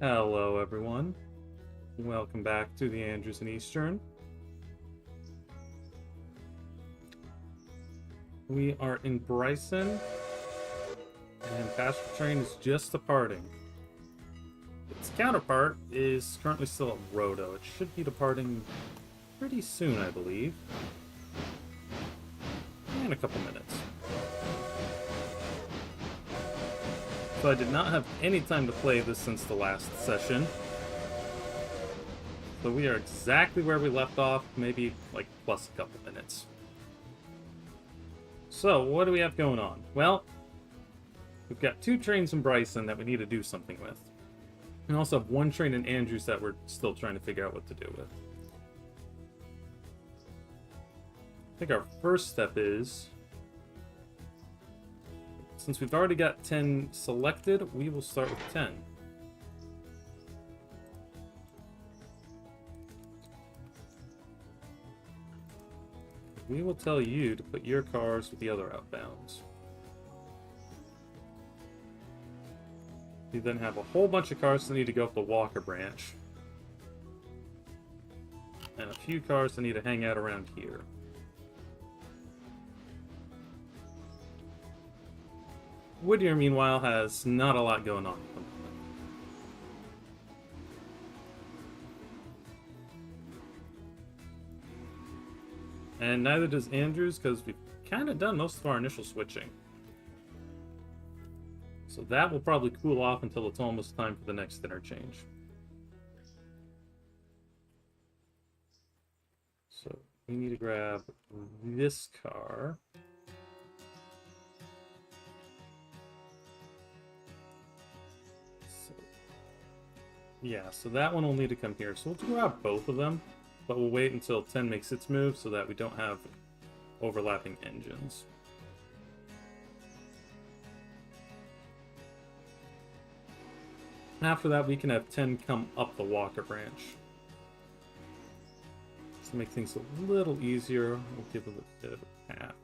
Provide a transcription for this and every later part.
Hello, everyone. Welcome back to the Andrews and Eastern. We are in Bryson, and Pasture Train is just departing. Its counterpart is currently still at Roto. It should be departing pretty soon, I believe. In a couple minutes. So I did not have any time to play this since the last session. So we are exactly where we left off, maybe like plus a couple minutes. So what do we have going on? Well, we've got 2 trains in Bryson that we need to do something with. We also have 1 train in Andrews that we're still trying to figure out what to do with. I think our first step is, since we've already got 10 selected, we will start with 10. We will tell you to put your cars with the other outbounds. We then have a whole bunch of cars that need to go up the Walker branch. And a few cars that need to hang out around here. Whittier, meanwhile, has not a lot going on at the moment. And neither does Andrews, because we've kind of done most of our initial switching. So that will probably cool off until it's almost time for the next interchange. So we need to grab this car. Yeah, so that one will need to come here. So we'll grab both of them, but we'll wait until 10 makes its move so that we don't have overlapping engines. After that, we can have 10 come up the Walker branch. To make things a little easier, we'll give it a bit of a path.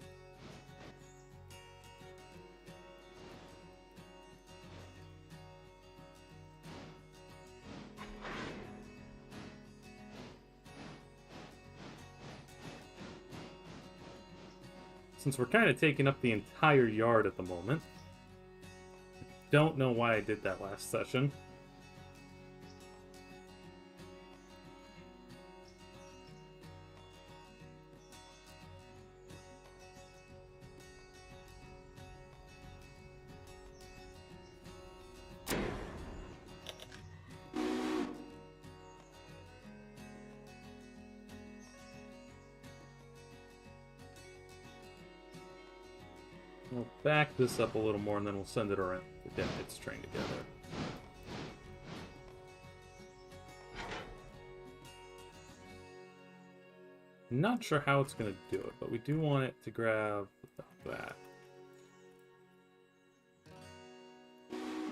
Since we're kind of taking up the entire yard at the moment. Don't know why I did that last session. We'll back this up a little more and then we'll send it around to get its train together. Not sure how it's going to do it, but we do want it to grab that.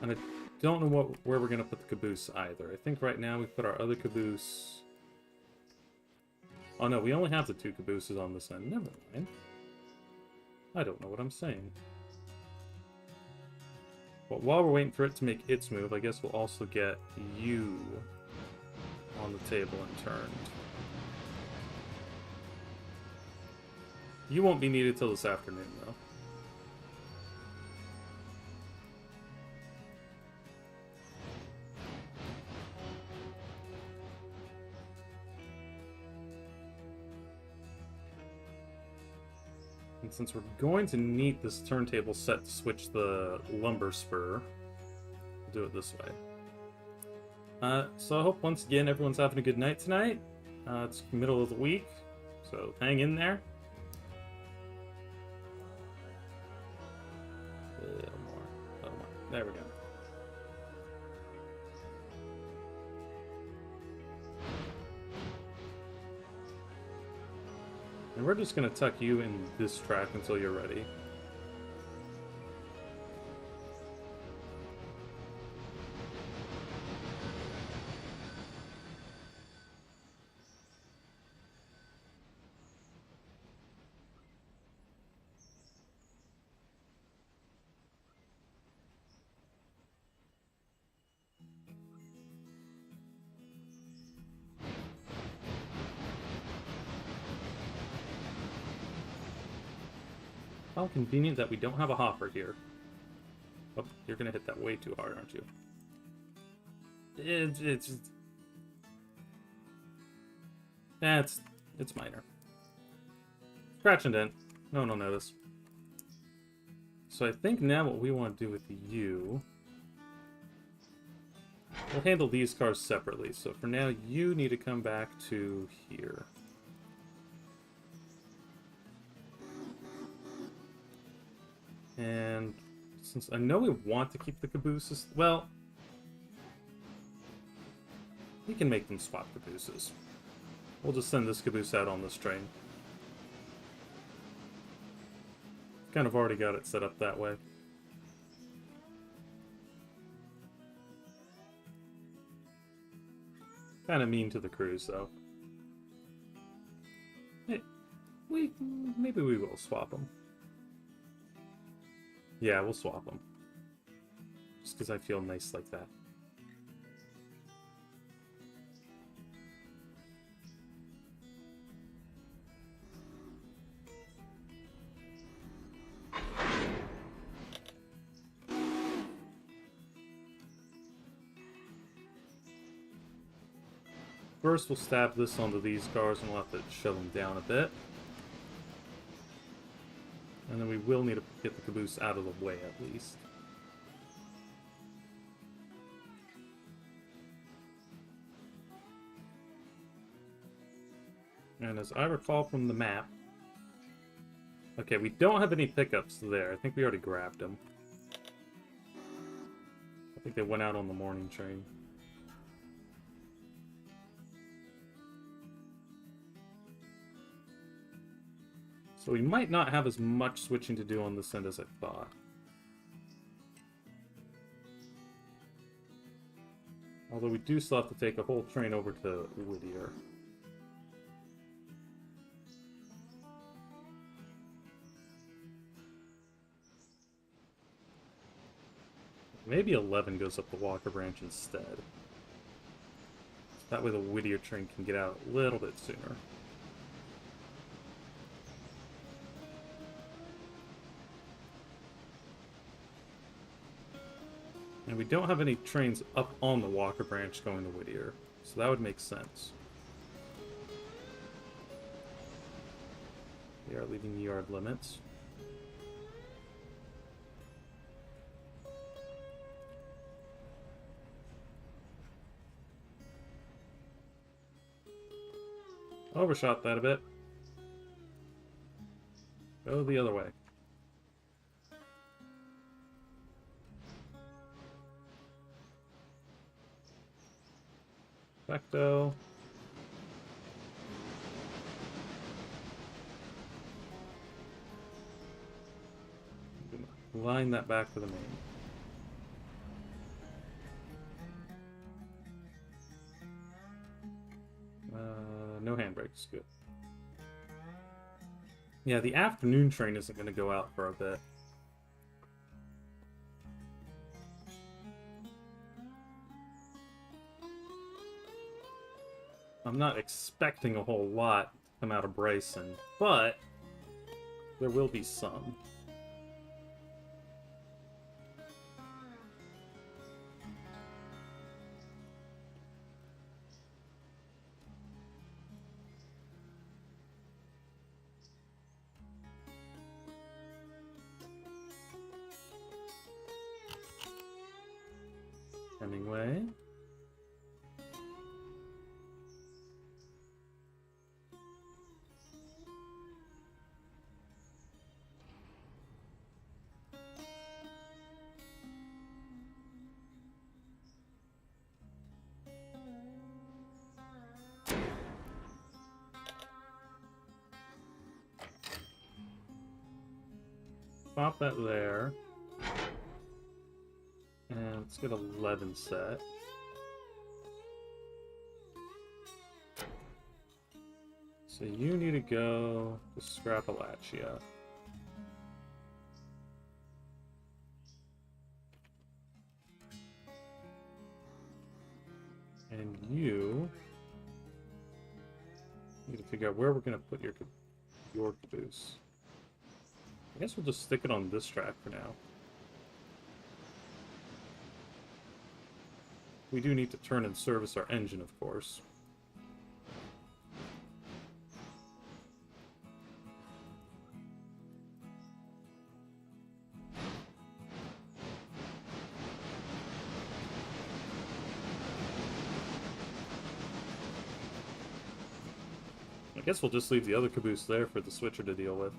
And I don't know where we're going to put the caboose either. I think right now we put our other caboose... Oh no, we only have the 2 cabooses on this end. Never mind. I don't know what I'm saying. But while we're waiting for it to make its move, I guess we'll also get you on the table and turned. You won't be needed till this afternoon, though. And since we're going to need this turntable set to switch the lumber spur, we'll do it this way. So I hope once again everyone's having a good night tonight. It's the middle of the week, so hang in there. A little more. There we go. And we're just going to tuck you in this track until you're ready. How convenient that we don't have a hopper here. Oh, you're gonna hit that way too hard, aren't you? It's minor. Scratch and dent. No one will notice. So I think now what we want to do with you... We'll handle these cars separately. So for now, you need to come back to here. And since I know we want to keep the cabooses... Well... We can make them swap cabooses. We'll just send this caboose out on this train. Kind of already got it set up that way. Kind of mean to the crews, though. Hey, maybe we will swap them. Yeah, we'll swap them. Just because I feel nice like that. First, we'll stab this onto these cars and we'll have to shove them down a bit. And then we will need to get the caboose out of the way at least. And as I recall from the map... Okay, we don't have any pickups there. I think we already grabbed them. I think they went out on the morning train. So we might not have as much switching to do on this end as I thought. Although we do still have to take a whole train over to Whittier. Maybe 11 goes up the Walker Branch instead. That way the Whittier train can get out a little bit sooner. And we don't have any trains up on the Walker Branch going to Whittier, so that would make sense. We are leaving the yard limits. Overshot that a bit. Go the other way. Perfecto. Line that back to the main. No handbrakes, good. Yeah, the afternoon train isn't going to go out for a bit. I'm not expecting a whole lot to come out of Bryson, but there will be some. Hemingway. Pop that there. And let's get 11 set. So you need to go to Scrapalachia. And you need to figure out where we're going to put your caboose. I guess we'll just stick it on this track for now. We do need to turn and service our engine, of course. I guess we'll just leave the other caboose there for the switcher to deal with.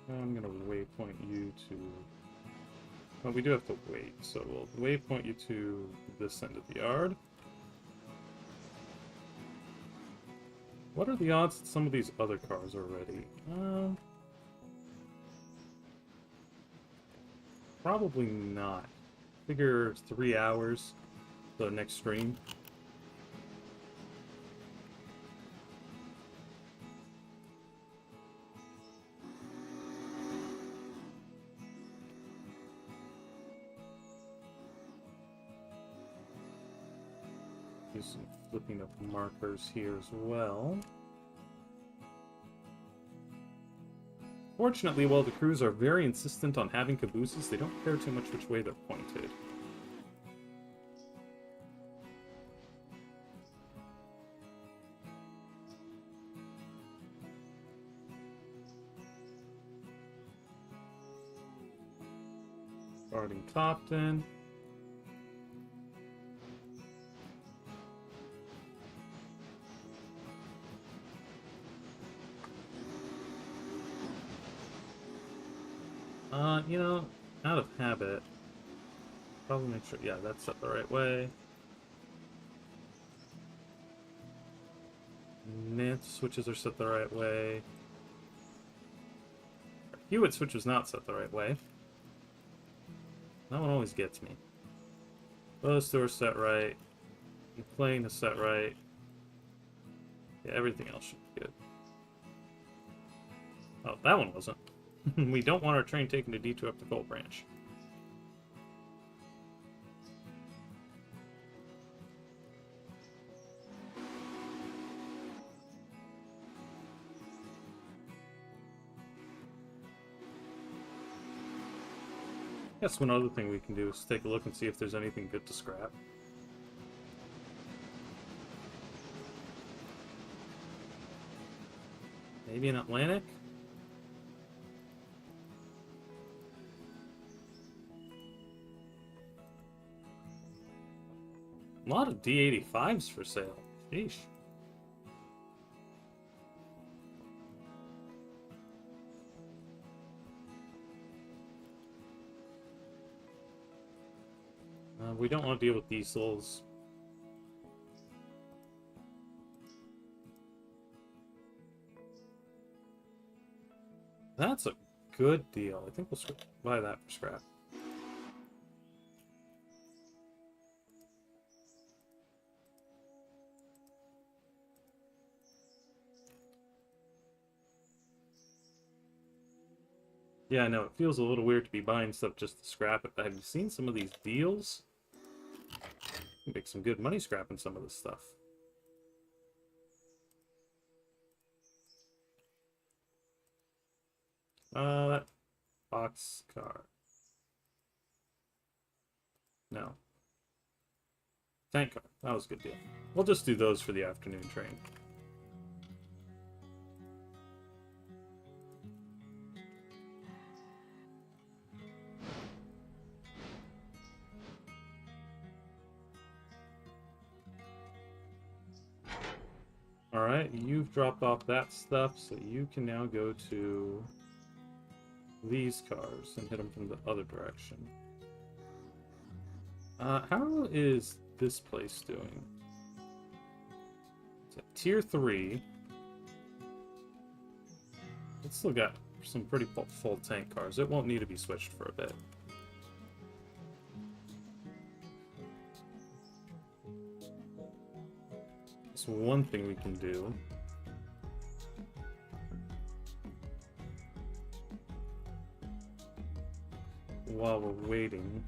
I'm going to waypoint you to... Well, we do have to wait, so we'll waypoint you to this end of the yard. What are the odds that some of these other cars are ready? Probably not. Figure 3 hours, the next stream. Do some flipping of markers here as well. Fortunately, while the crews are very insistent on having cabooses, they don't care too much which way they're pointed. Starting Topton. You know, out of habit, probably make sure, yeah, that's set the right way. Nance switches are set the right way. Hewitt switch was not set the right way. That one always gets me. Those two are set right. McLean is set right. Yeah, everything else should be good. Oh, that one wasn't. We don't want our train taking a detour up the Coal Branch. Guess one other thing we can do is take a look and see if there's anything good to scrap. Maybe an Atlantic? A lot of D85s for sale. Sheesh. We don't want to deal with diesels. That's a good deal. I think we'll buy that for scrap. Yeah, I know, it feels a little weird to be buying stuff just to scrap it, but have you seen some of these deals? You can make some good money scrapping some of this stuff. That box car. No. Tank car. That was a good deal. We'll just do those for the afternoon train. Alright, you've dropped off that stuff, so you can now go to these cars and hit them from the other direction. How is this place doing? It's at Tier 3. It's still got some pretty full tank cars. It won't need to be switched for a bit. So one thing we can do while we're waiting.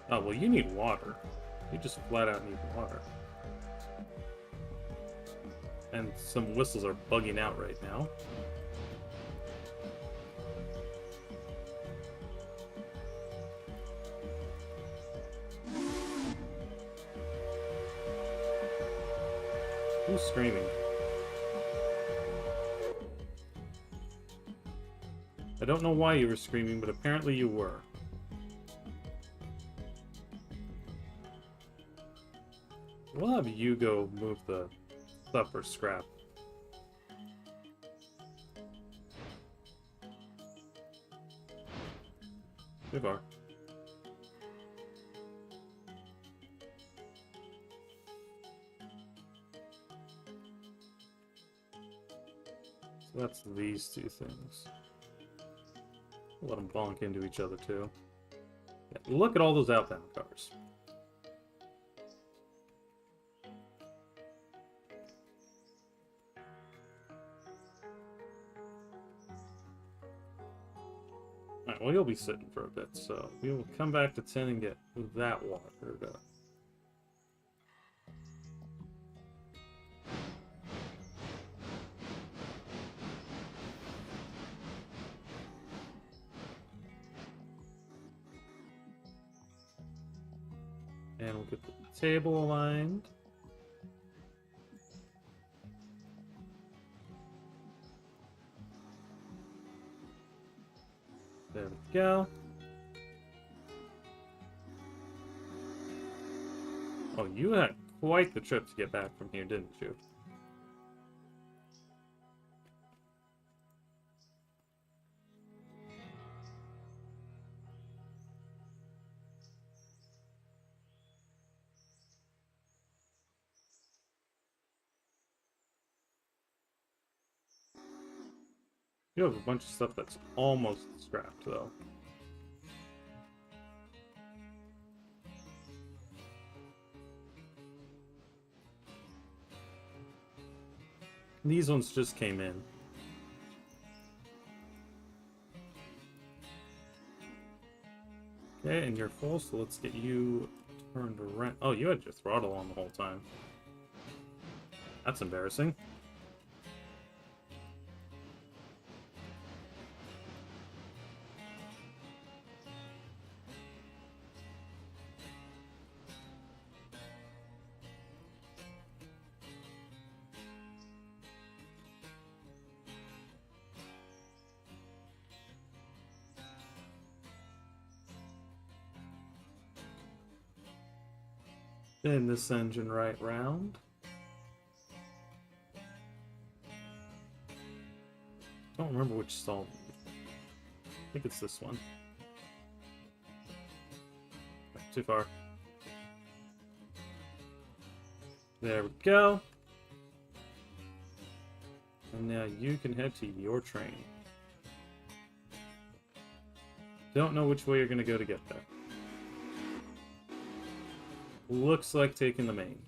Oh, well, you need water. You just flat out need water. And some whistles are bugging out right now. Who's screaming? I don't know why you were screaming, but apparently you were. We'll have you go move the stuff for scrap. Too far. So that's these two things. Let them bonk into each other too. Yeah, look at all those outbound cars. Alright, well, you'll be sitting for a bit, so we will come back to 10 and get that water done. And we'll get the table aligned. There we go. Oh, you had quite the trip to get back from here, didn't you? You have a bunch of stuff that's almost scrapped, though. These ones just came in. Okay, and you're full, so let's get you turned around. Oh, you had your throttle on the whole time. That's embarrassing. Spin this engine right round. Don't remember which stall. I think it's this one. Too far. There we go. And now you can head to your train. Don't know which way you're going to go to get there. Looks like taking the main,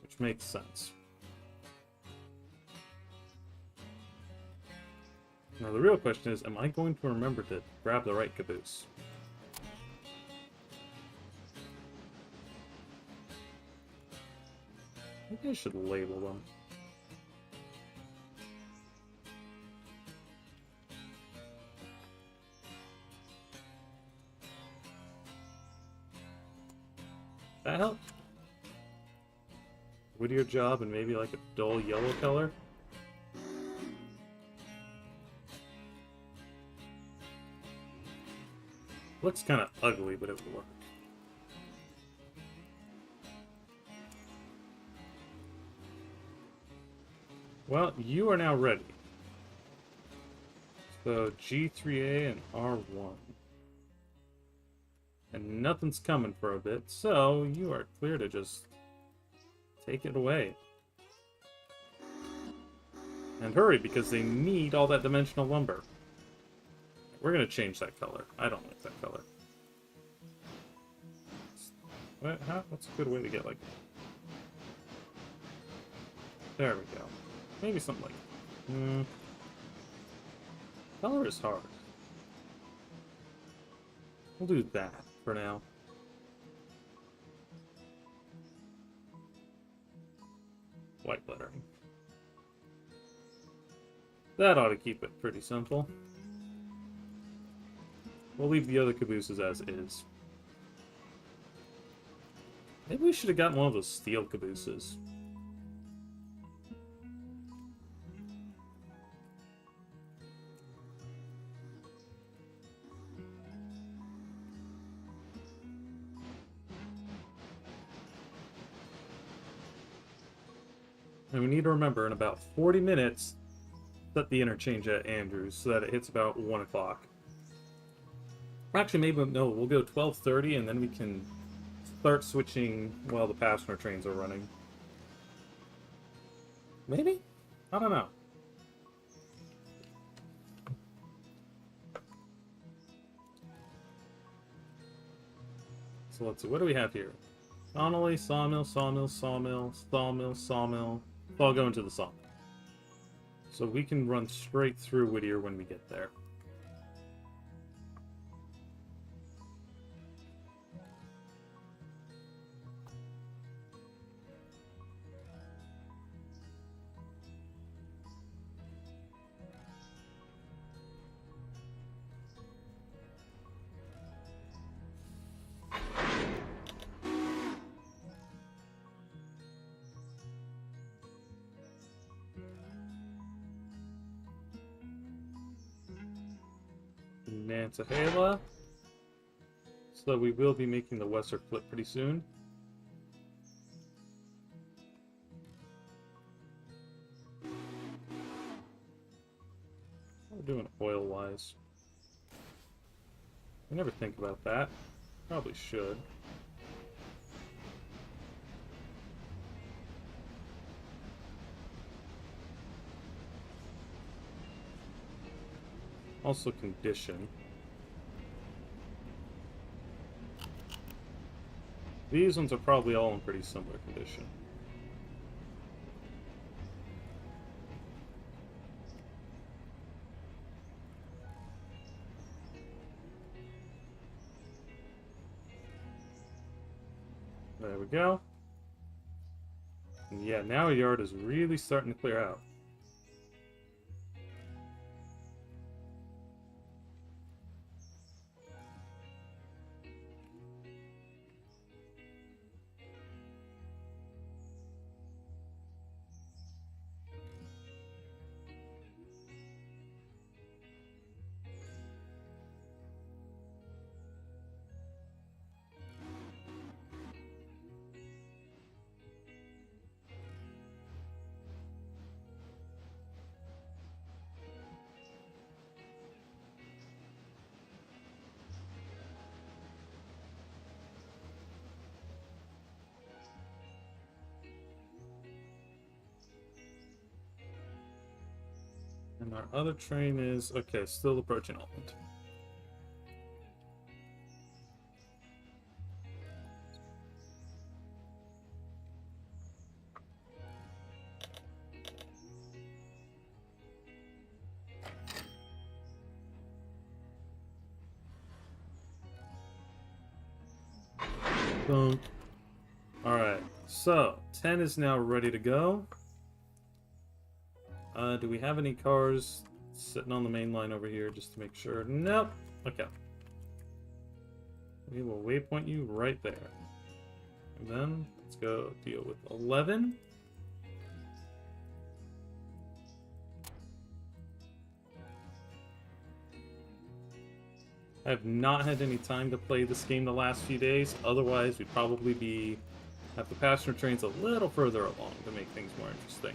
which makes sense. Now the real question is, am I going to remember to grab the right caboose? Maybe I should label them. That help? Whittier job and maybe like a dull yellow color? Looks kind of ugly, but it would work. Well, you are now ready. So G3A and R1. And nothing's coming for a bit, so you are clear to just take it away. And hurry, because they need all that dimensional lumber. We're going to change that color. I don't like that color. What's a good way to get like... There we go. Maybe something like that. Color is hard. We'll do that for now. White lettering. That ought to keep it pretty simple. We'll leave the other cabooses as is. Maybe we should have gotten one of those steel cabooses. And we need to remember, in about 40 minutes, set the interchange at Andrews so that it hits about 1 o'clock. Actually, maybe, no, we'll go 12:30 and then we can start switching while the passenger trains are running. Maybe? I don't know. So let's see, what do we have here? Donnelly, sawmill, sawmill, sawmill, sawmill, sawmill. It's all going to the sawmill. So we can run straight through Whittier when we get there. Nantahala. So we will be making the Western flip pretty soon. How are we doing oil-wise? I never think about that. Probably should. Also condition. These ones are probably all in pretty similar condition. There we go. And yeah, now our yard is really starting to clear out. And our other train is, okay, still approaching Almond. Boom. Alright, so 10 is now ready to go. Do we have any cars sitting on the main line over here just to make sure? Nope. Okay. We will waypoint you right there. And then let's go deal with 11. I have not had any time to play this game the last few days. Otherwise, we'd probably have the passenger trains a little further along to make things more interesting.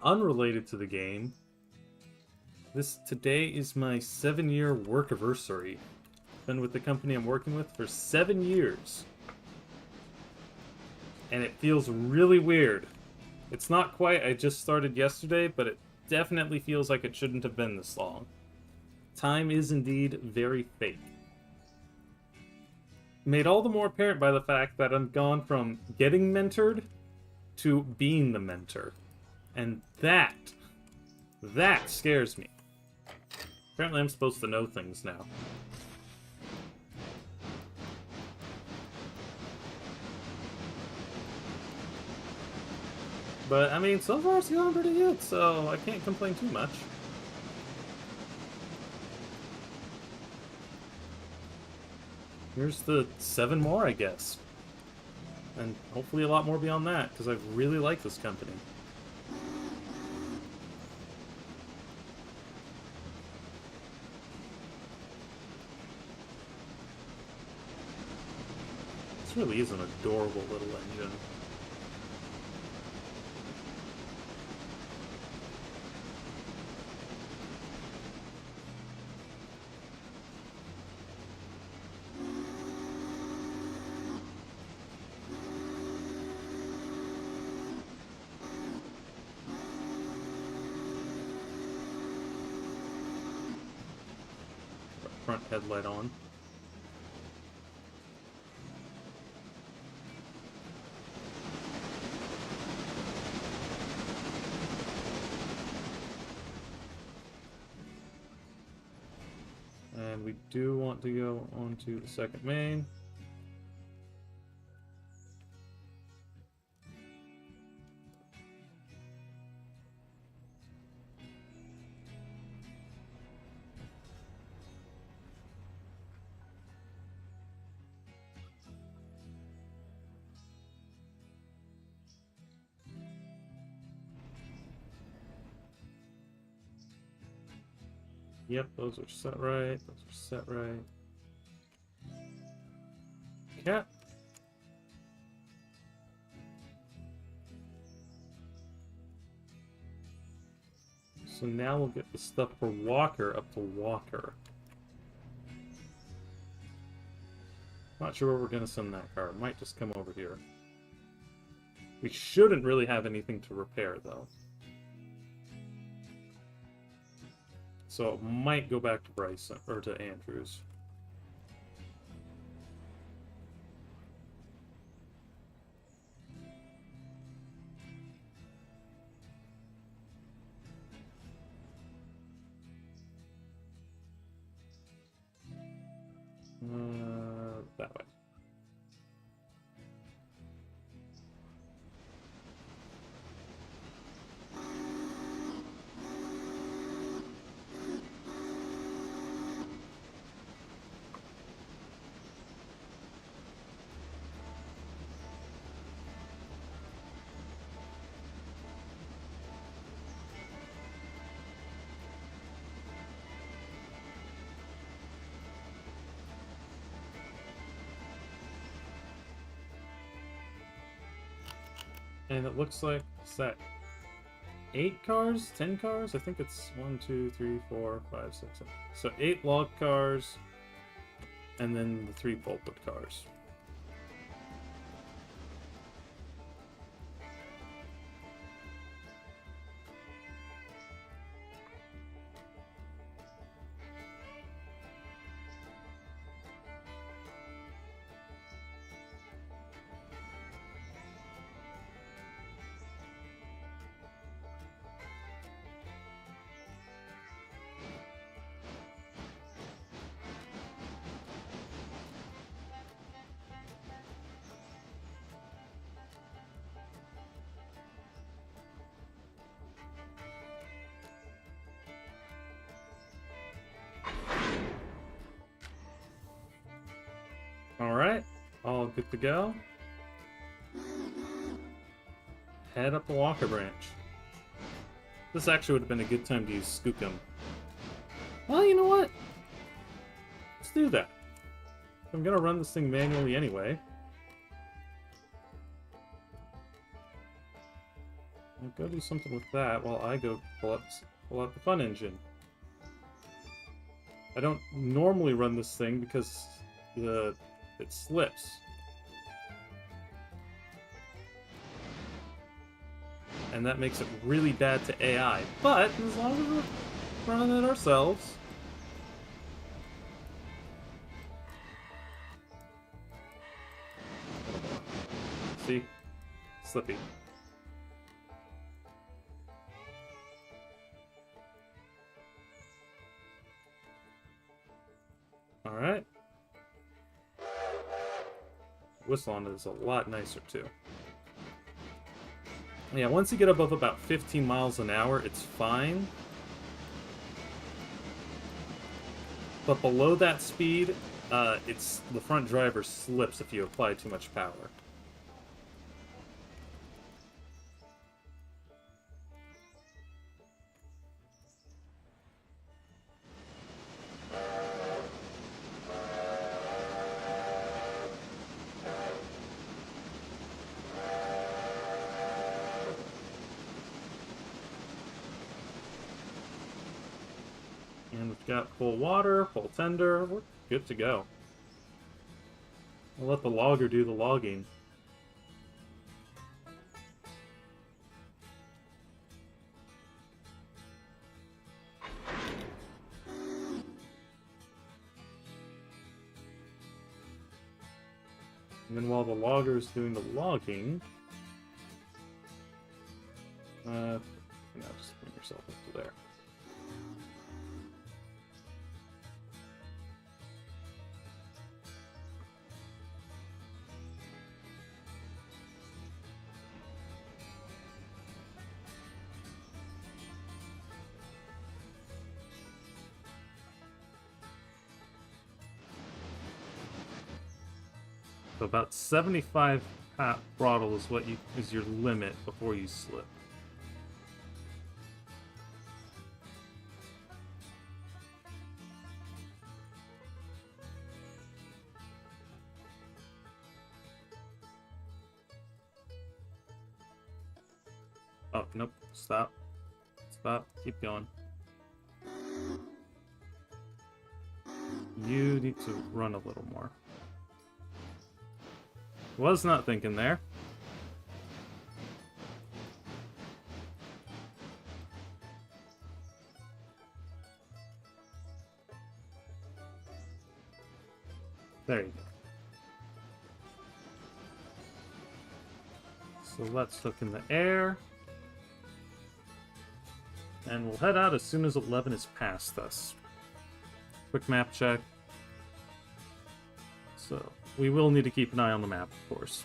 Unrelated to the game, today is my 7-year work anniversary. Been with the company I'm working with for 7 years. And it feels really weird It's not quite, I just started yesterday, but it definitely feels like it shouldn't have been this long. Time is indeed very fake. Made all the more apparent by the fact that I'm gone from getting mentored to being the mentor. And that scares me. Apparently I'm supposed to know things now. But, I mean, so far it's going pretty good, so I can't complain too much. Here's the 7 more, I guess. And hopefully a lot more beyond that, because I really like this company. This really is an adorable little engine. Front headlight on. And we do want to go onto the second main. Yep, those are set right. Those are set right. Cat. So now we'll get the stuff for Walker up to Walker. Not sure where we're gonna send that car. It might just come over here. We shouldn't really have anything to repair, though. So it might go back to Bryson, or to Andrews. That way. And it looks like, is that 8 cars? 10 cars? I think it's 1, 2, 3, 4, 5, 6, 7. So 8 log cars, and then the 3 pulpit cars. Alright, all good to go. Head up the Walker branch. This actually would have been a good time to use Skookum. Well, you know what? Let's do that. I'm gonna run this thing manually anyway. I'll go do something with that while I go pull out the fun engine. I don't normally run this thing because it slips. and that makes it really bad to AI. But as long as we're running it ourselves... See? Slippy. Alright. Whistle on it is a lot nicer too. Yeah, once you get above about 15 miles an hour, it's fine. But below that speed, it's the front driver slips if you apply too much power. And we've got full water, full tender, we're good to go. I'll let the logger do the logging. And then while the logger's doing the logging, just bring yourself up to there. So about 75 throttle is what is your limit before you slip. Oh, nope. Stop. Stop. Keep going. You need to run a little more. Was not thinking there. There you go. So let's hook in the air. And we'll head out as soon as 11 is past us. Quick map check. So, we will need to keep an eye on the map, of course.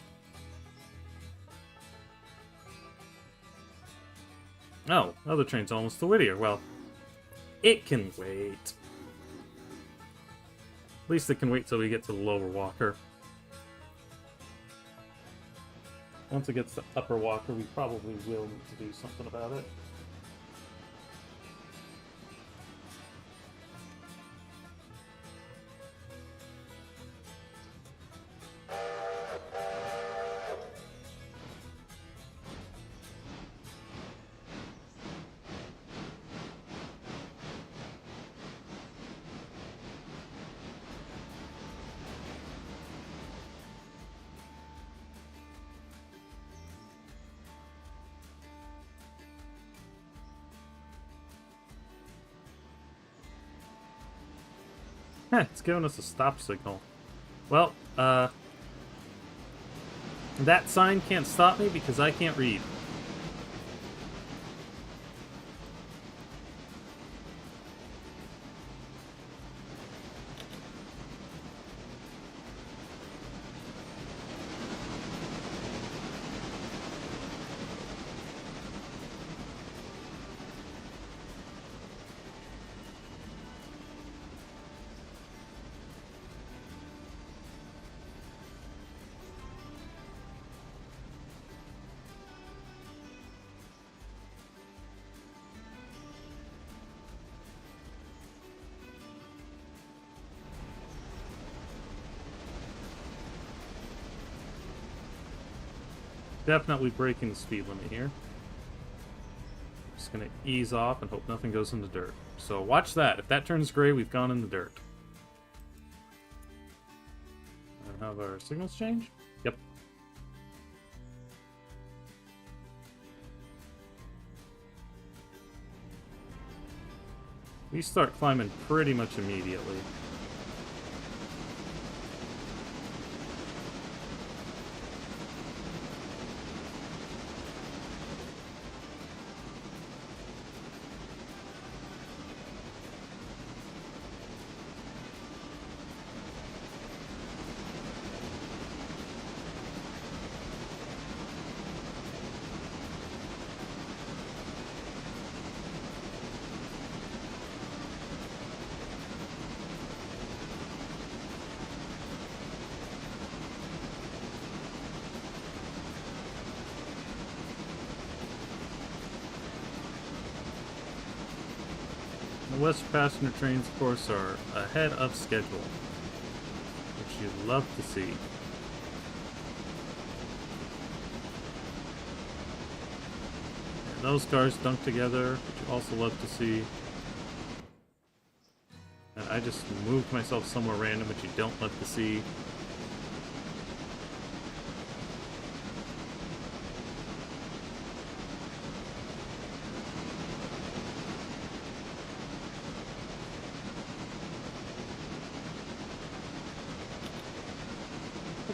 Oh, other train's almost to Whittier. Well, it can wait. At least it can wait till we get to the lower walker. Once it gets to upper walker, we probably will need to do something about it. Heh, it's giving us a stop signal. Well, that sign can't stop me because I can't read. Definitely breaking the speed limit here. Just gonna ease off and hope nothing goes in the dirt. So watch that. If that turns gray, we've gone in the dirt. And have our signals change? Yep. We start climbing pretty much immediately. The West passenger trains, of course, are ahead of schedule, which you'd love to see. And those cars dunk together, which you also love to see. And I just moved myself somewhere random, which you don't love to see.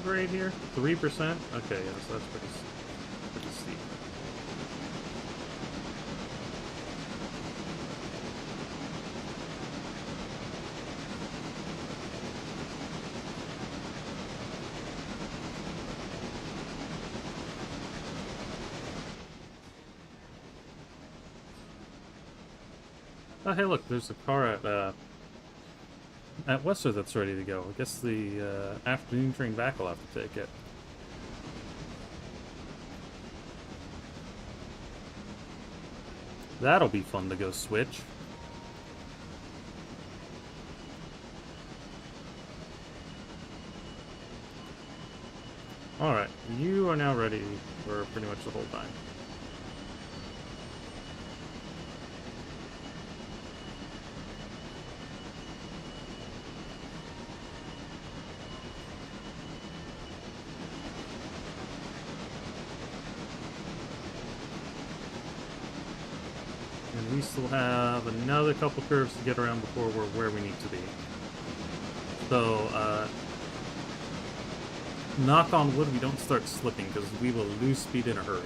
Grade here? 3%? Okay, yeah, so that's pretty steep. Oh, hey, look, there's a car at Whittier that's ready to go. I guess the afternoon train back will have to take it. That'll be fun to go switch. Alright, you are now ready for pretty much the whole time. We still have another couple curves to get around before we're where we need to be. So, knock on wood, we don't start slipping, because we will lose speed in a hurry.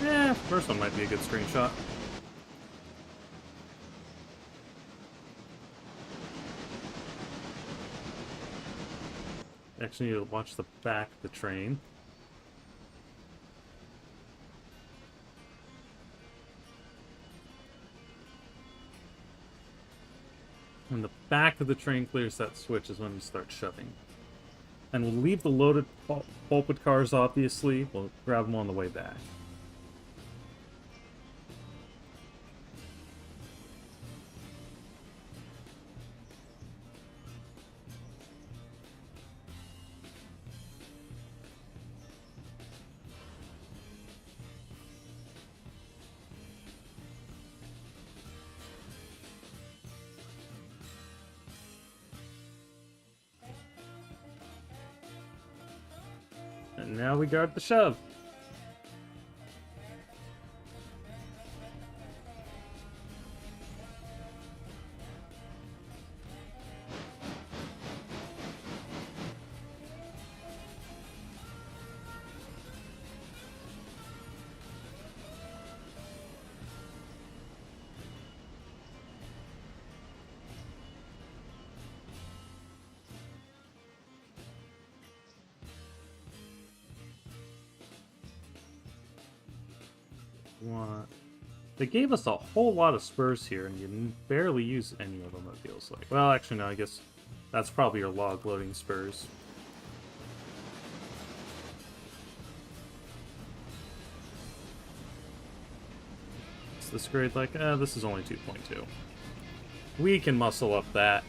Yeah, first one might be a good screenshot. Actually, need to watch the back of the train. When the back of the train clears that switch is when we start shoving. And we'll leave the loaded pulpit cars, obviously. We'll grab them on the way back. And now we guard the shove. They gave us a whole lot of spurs here, and you barely use any of them, it feels like. Well, actually, no, I guess that's probably your log loading spurs. What's this grade like? This is only 2.2. We can muscle up that.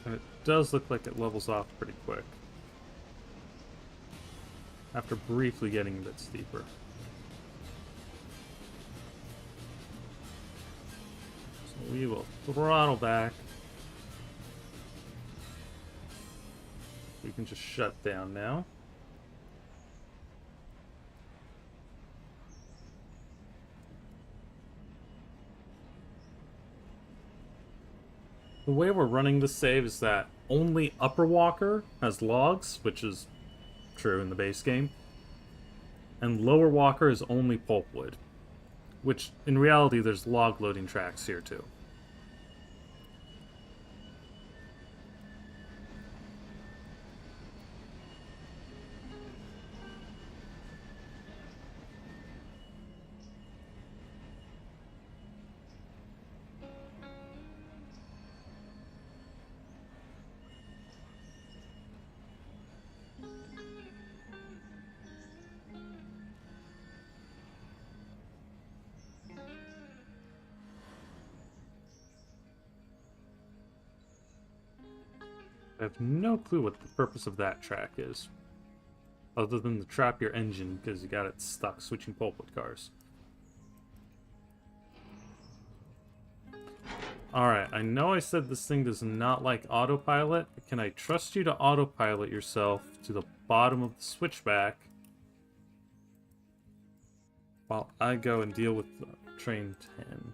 And it does look like it levels off pretty quick, after briefly getting a bit steeper. So we will throttle back. We can just shut down now. The way we're running this save is that only Upper Walker has logs, which is true in the base game, and Lower Walker is only pulpwood, which in reality there's log loading tracks here too. I have no clue what the purpose of that track is, other than to trap your engine because you got it stuck switching pulpwood cars. Alright, I know I said this thing does not like autopilot, but can I trust you to autopilot yourself to the bottom of the switchback while I go and deal with train 10?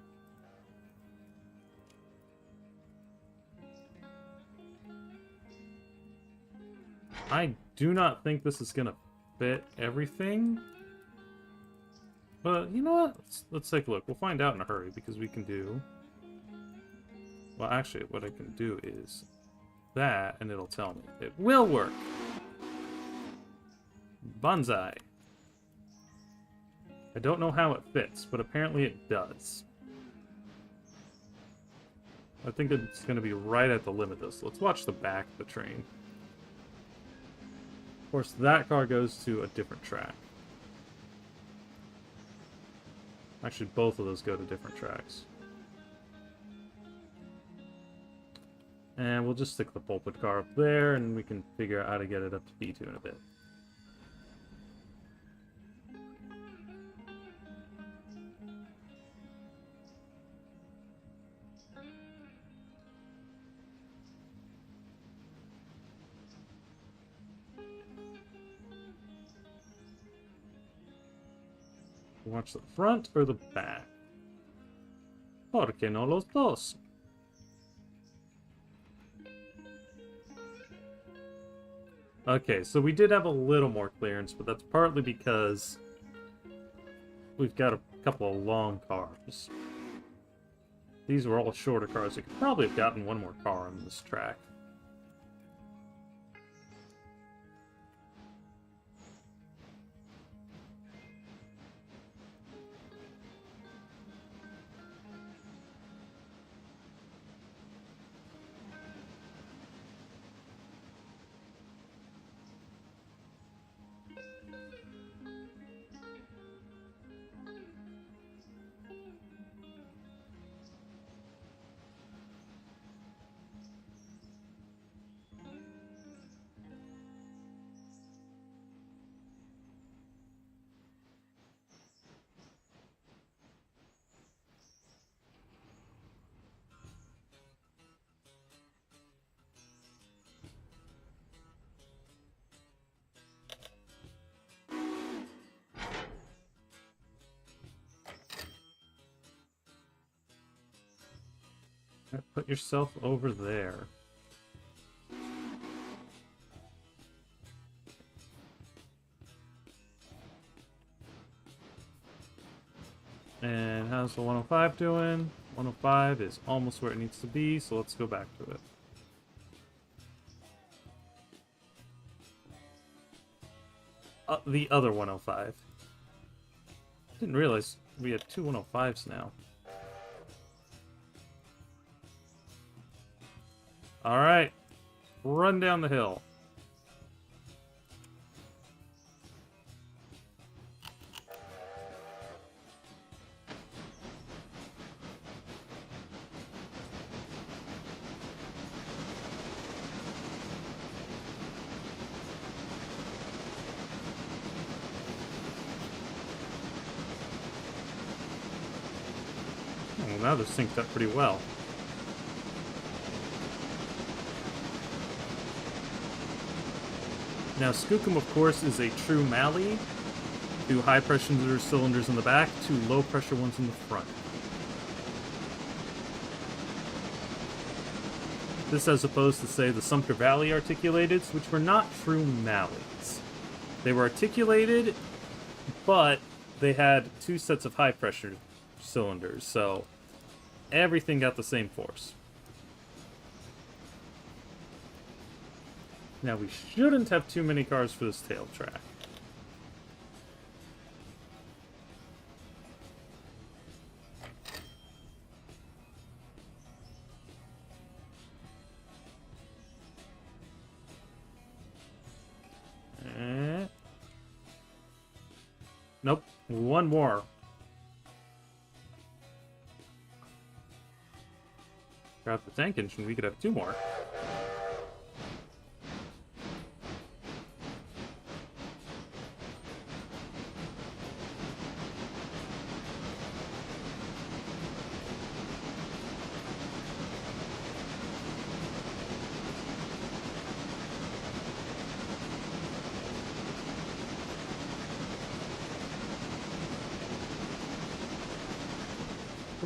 I do not think this is gonna fit everything, but you know what? Let's take a look. We'll find out in a hurry because we can do... Well, actually, what I can do is that, and it'll tell me. It will work! Banzai! I don't know how it fits, but apparently it does. I think it's going to be right at the limit, though, so let's watch the back of the train. Of course, that car goes to a different track. Actually, both of those go to different tracks. And we'll just stick the pulpit car up there, and we can figure out how to get it up to B2 in a bit. Watch the front or the back? ¿Por qué no los dos? Okay, so we did have a little more clearance, but that's partly because we've got a couple of long cars. These were all shorter cars. We could probably have gotten one more car on this track. Put yourself over there. And how's the 105 doing? 105 is almost where it needs to be, so let's go back to it. the other 105. Didn't realize we had two 105s now. Alright. Run down the hill. Well, now they're synced up pretty well. Now, Skookum, of course, is a true Mally. 2 high-pressure cylinders in the back, 2 low-pressure ones in the front. This as opposed to, say, the Sumter Valley articulateds, which were not true Mallies. They were articulated, but they had 2 sets of high-pressure cylinders, so everything got the same force. Now, we shouldn't have too many cars for this tail track. Nope, one more. Grab the tank engine, we could have 2 more.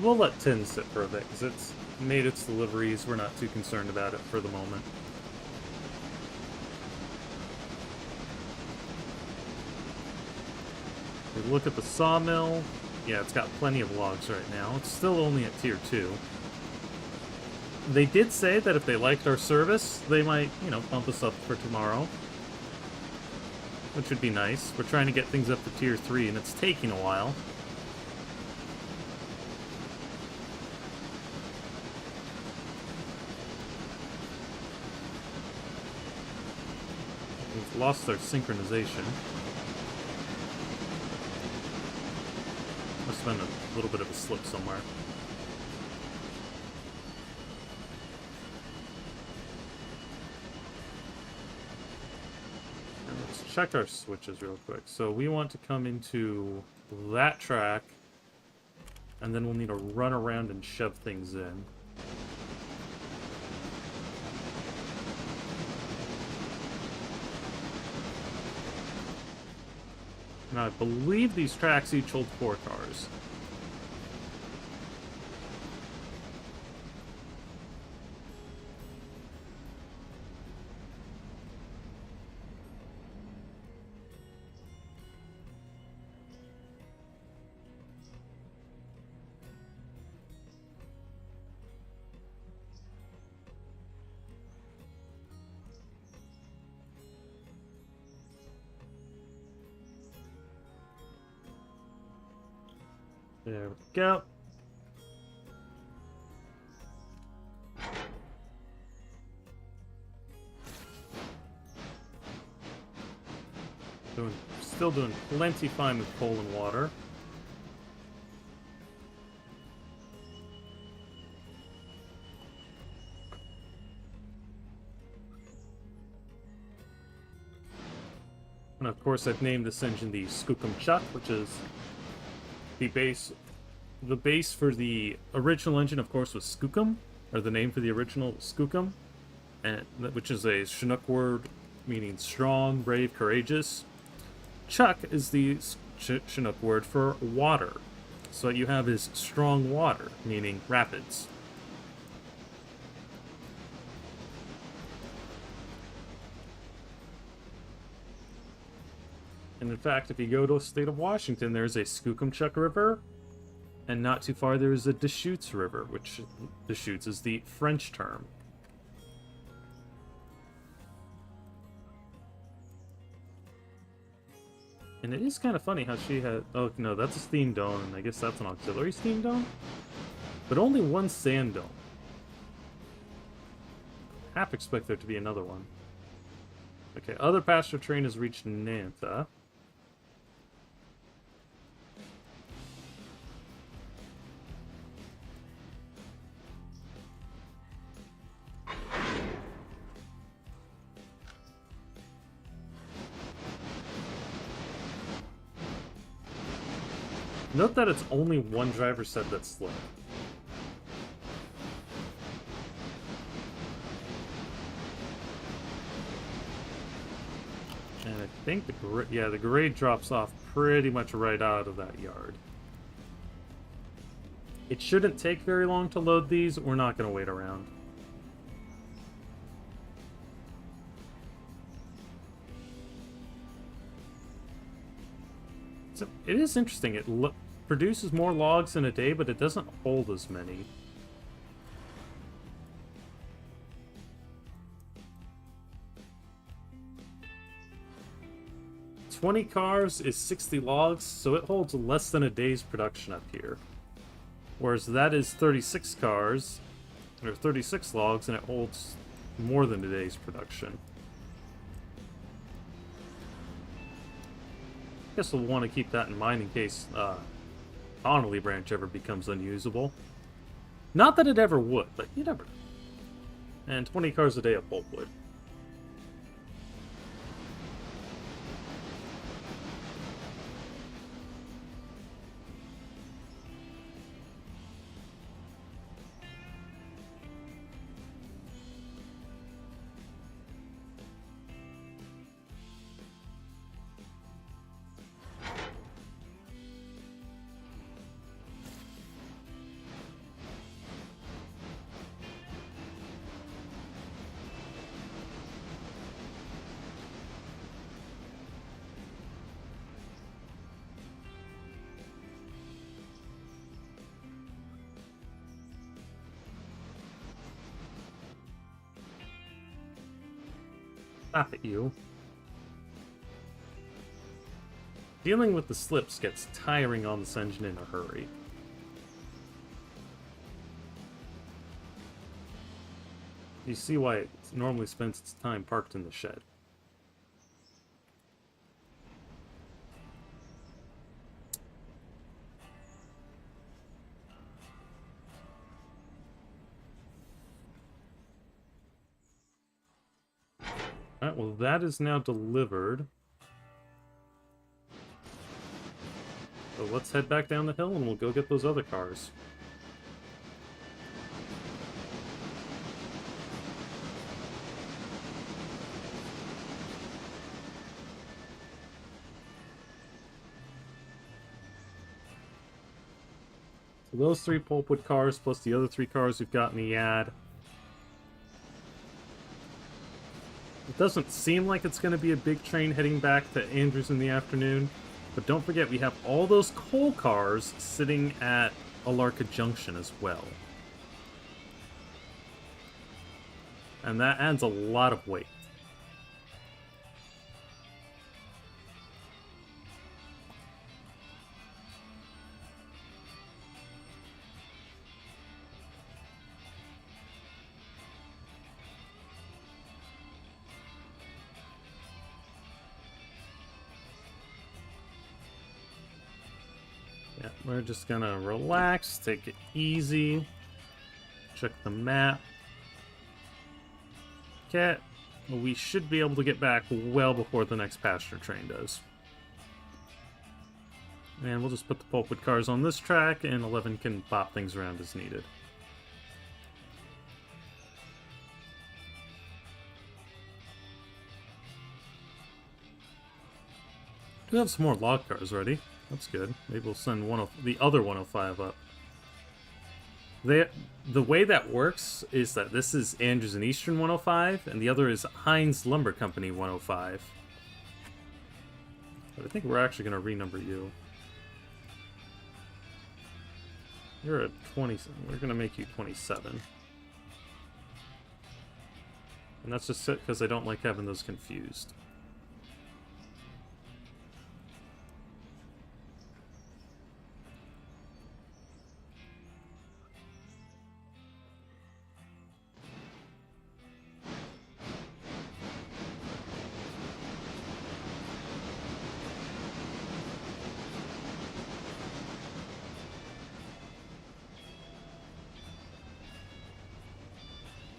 We'll let 10 sit for a bit, because it's made its deliveries. We're not too concerned about it for the moment. We look at the sawmill. Yeah, it's got plenty of logs right now. It's still only at tier 2. They did say that if they liked our service, they might, bump us up for tomorrow. Which would be nice. We're trying to get things up to tier 3, and it's taking a while. We've lost our synchronization. Must have been a little bit of a slip somewhere. And let's check our switches real quick. So we want to come into that track, and then we'll need to run around and shove things in. Now, I believe these tracks each hold 4 cars. There we go. Still doing plenty fine with coal and water. And of course I've named this engine the Skookum Chuck, which is the base for the original engine, of course, was Skookum, or the name for the original Skookum, and which is a Chinook word meaning strong, brave, courageous. Chuck is the Chinook word for water. So what you have is strong water, meaning rapids. And in fact, if you go to the state of Washington, there's a Skookumchuck River, and not too far there is a Deschutes River, which Deschutes is the French term. And it is kind of funny how she had... Oh, no, that's a steam dome, and I guess that's an auxiliary steam dome? But only one sand dome. Half expect there to be another one. Okay, other pasture train has reached Nanta. Note that it's only one driver set that's slipped. And I think the grade drops off pretty much right out of that yard. It shouldn't take very long to load these. We're not going to wait around. So it is interesting. It produces more logs in a day, but it doesn't hold as many. "20 cars is 60 logs, so it holds less than a day's production up here. Whereas that is 36 cars, or 36 logs, and it holds more than a day's production. I guess we'll want to keep that in mind in case Connolly Branch ever becomes unusable. Not that it ever would, but you never know. And 20 cars a day of pulpwood. Laugh at you. Dealing with the slips gets tiring on this engine in a hurry. You see why it normally spends its time parked in the shed. Alright, well that is now delivered. So let's head back down the hill and we'll go get those other cars. So those 3 pulpwood cars plus the other 3 cars we've got in the ad. It doesn't seem like it's going to be a big train heading back to Andrews in the afternoon, but don't forget we have all those coal cars sitting at Alarka Junction as well. And that adds a lot of weight. Yeah, we're just gonna relax, take it easy, check the map. Okay, we should be able to get back well before the next passenger train does. And we'll just put the pulpwood cars on this track, and 11 can bop things around as needed. We have some more log cars ready. That's good. Maybe we'll send the other 105 up. The way that works is that this is Andrews and Eastern 105, and the other is Hines Lumber Company 105. But I think we're actually going to renumber you. You're at 20. We're going to make you 27. And that's just it because I don't like having those confused.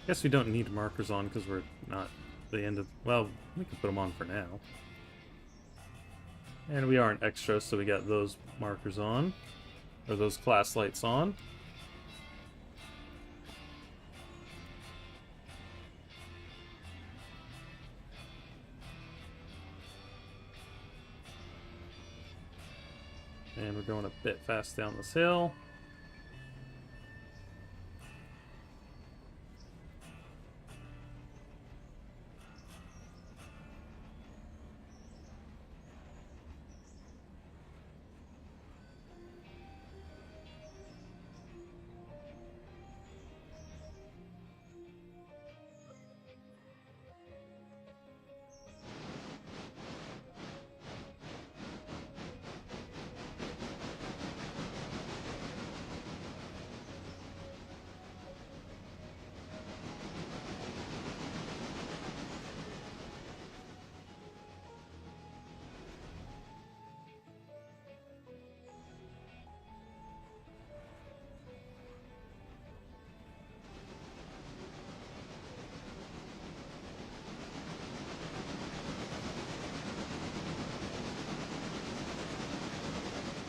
Guess we don't need markers on because we're not the end of... Well, we can put them on for now. And we aren't extra, so we got those markers on. Or those class lights on. And we're going a bit fast down this hill.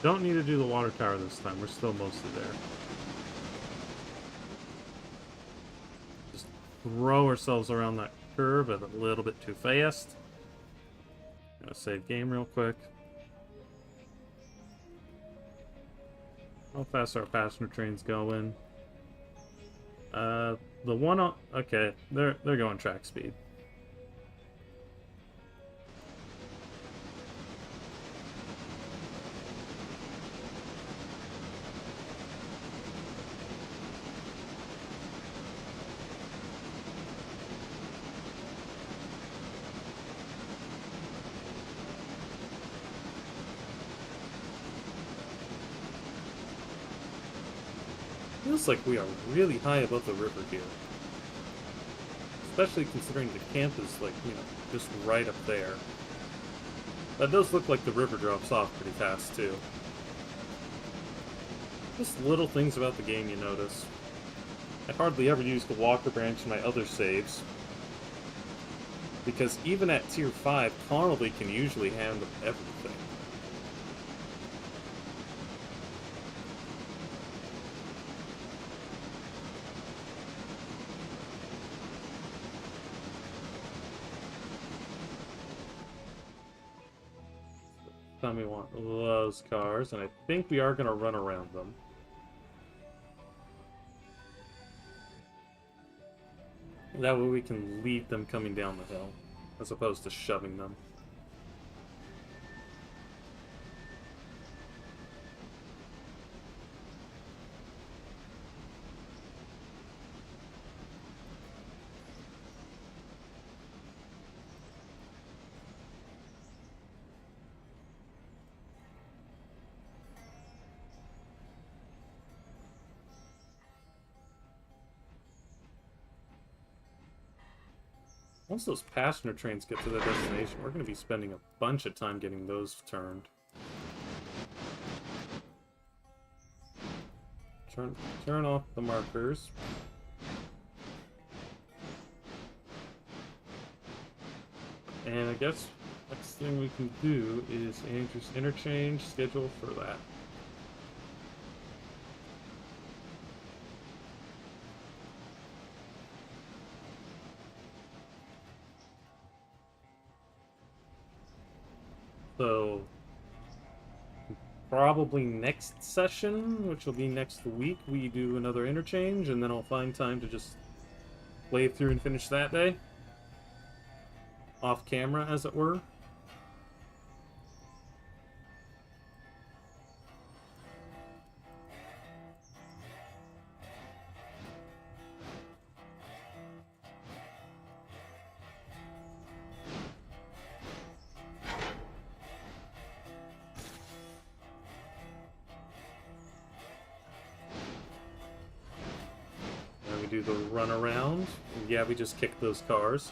Don't need to do the water tower this time. We're still mostly there. Just throw ourselves around that curve a little bit too fast. Gonna save game real quick. How fast are our passenger trains going? The one on... Okay, they're going track speed. Feels like we are really high above the river here. Especially considering the camp is, like, you know, just right up there. That does look like the river drops off pretty fast, too. Just little things about the game you notice. I hardly ever use the Walker branch in my other saves. Because even at Tier 5, Connolly can usually handle everything. Time we want those cars, and I think we are going to run around them. That way we can lead them coming down the hill, as opposed to shoving them. Once those passenger trains get to their destination, we're going to be spending a bunch of time getting those turned. Turn off the markers. And I guess next thing we can do is interchange schedule for that. So, probably next session, which will be next week, we do another interchange, and then I'll find time to just play through and finish that day. Off camera, as it were. Do the run around. Yeah, we just kicked those cars.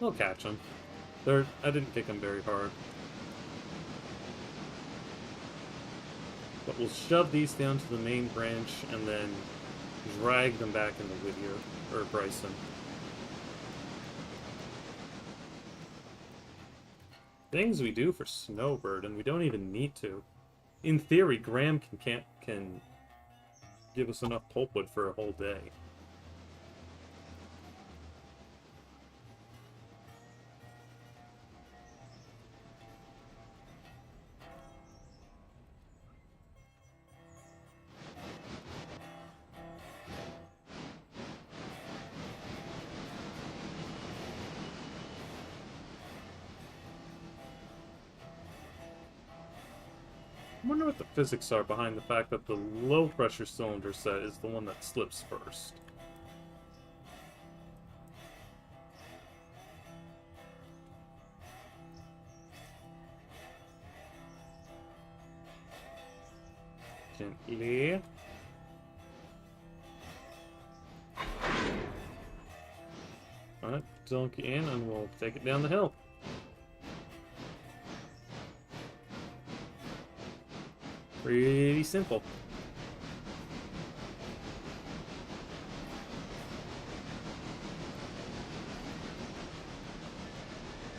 We'll catch them. I didn't kick them very hard. But we'll shove these down to the main branch and then drag them back into Whittier, or Bryson. Things we do for Snowbird, and we don't even need to. In theory, Graham can give us enough pulpwood for a whole day. I wonder what the physics are behind the fact that the low-pressure cylinder set is the one that slips first. Gently. Alright, dunk it in and we'll take it down the hill. Pretty simple.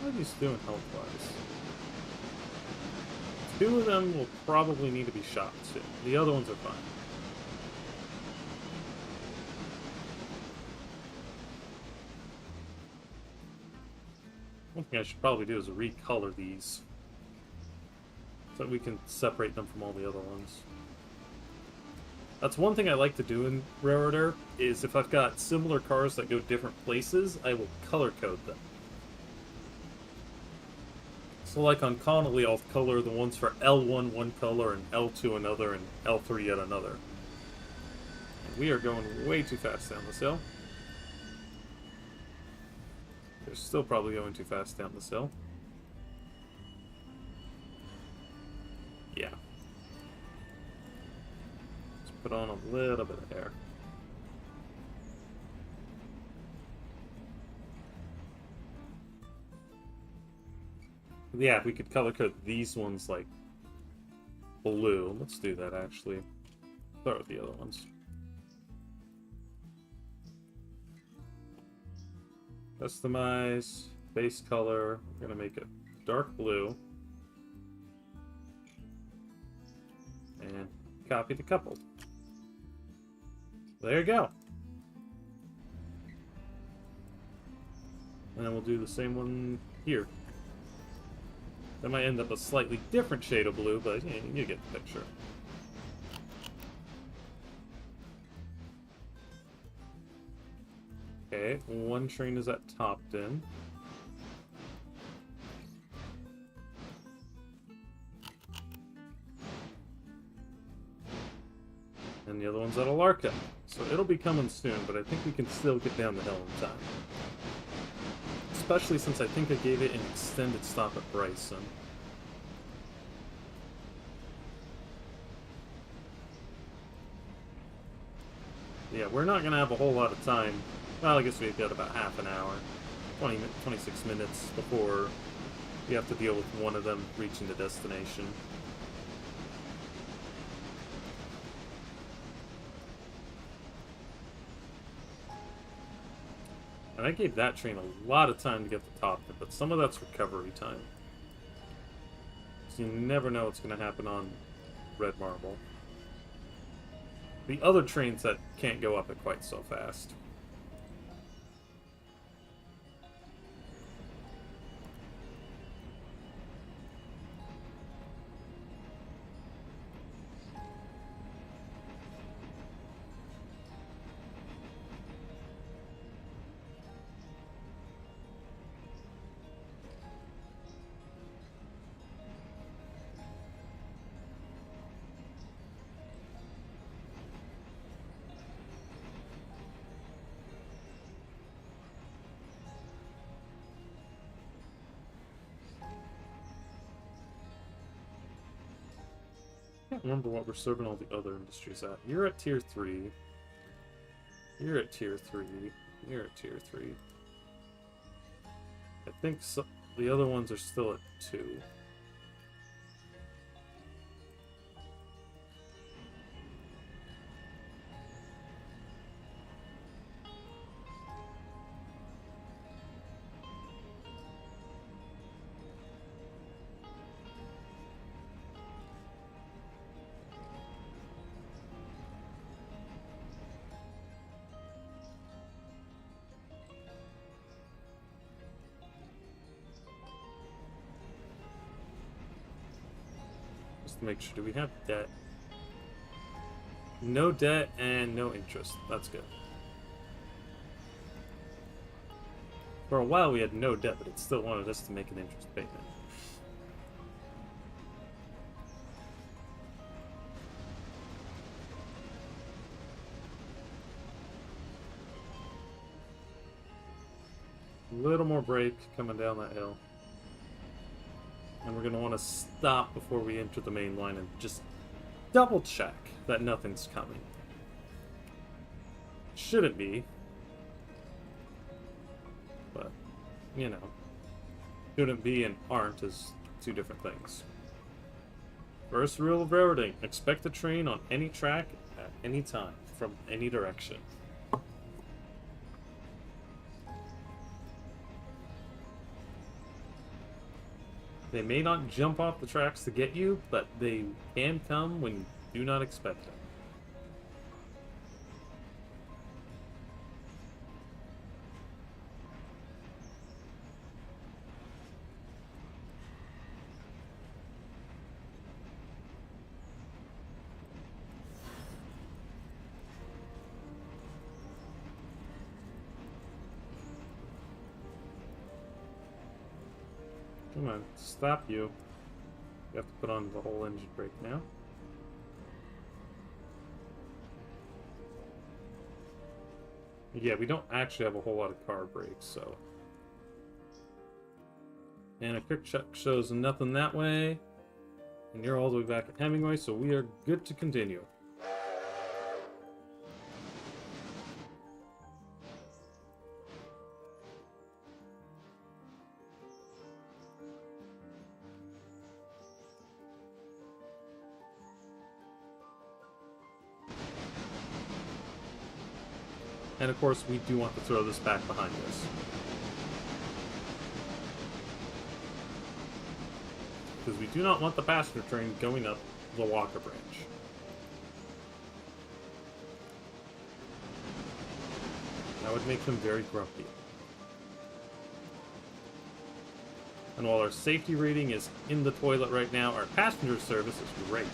How are these doing health-wise? Two of them will probably need to be shot soon. The other ones are fine. One thing I should probably do is recolor these, so that we can separate them from all the other ones. That's one thing I like to do in Railroader, is if I've got similar cars that go different places, I will color code them. So like on Connolly, I'll color the ones for L1 one color, and L2 another, and L3 yet another. And we are going way too fast down this hill. They're still probably going too fast down this hill. Yeah. Let's put on a little bit of air. Yeah, if we could color code these ones like blue. Let's do that actually. Start with the other ones. Customize, base color. We're gonna make it dark blue. And copy the coupled. There you go. And then we'll do the same one here. That might end up a slightly different shade of blue, but yeah, you get the picture. Okay, one train is at topped in. And the other one's at Alarka. So it'll be coming soon, but I think we can still get down the hill in time. Especially since I think I gave it an extended stop at Bryson. Yeah, we're not going to have a whole lot of time. Well, I guess we've got about half an hour. 26 minutes before we have to deal with one of them reaching the destination. And I gave that train a lot of time to get the top, but some of that's recovery time. So you never know what's going to happen on Red Marble. The other trains that can't go up it quite so fast. I can't remember what we're serving all the other industries at. You're at tier 3. You're at tier 3. You're at tier 3. I think the other ones are still at 2. to make sure. Do we have debt? No debt and no interest. That's good. For a while we had no debt, but it still wanted us to make an interest payment. A little more break coming down that hill. And we're going to want to stop before we enter the main line and just double check that nothing's coming. Shouldn't be. But, you know. Shouldn't be and aren't is two different things. First rule of railroading. Expect a train on any track at any time, from any direction. They may not jump off the tracks to get you, but they can come when you do not expect them. Come on, stop you. You have to put on the whole engine brake now. Yeah, we don't actually have a whole lot of car brakes, so. And a quick check shows nothing that way. And you're all the way back at Hemingway, so we are good to continue. And of course, we do want to throw this back behind us. Because we do not want the passenger train going up the Walker Branch. That would make them very grumpy. And while our safety rating is in the toilet right now, our passenger service is great.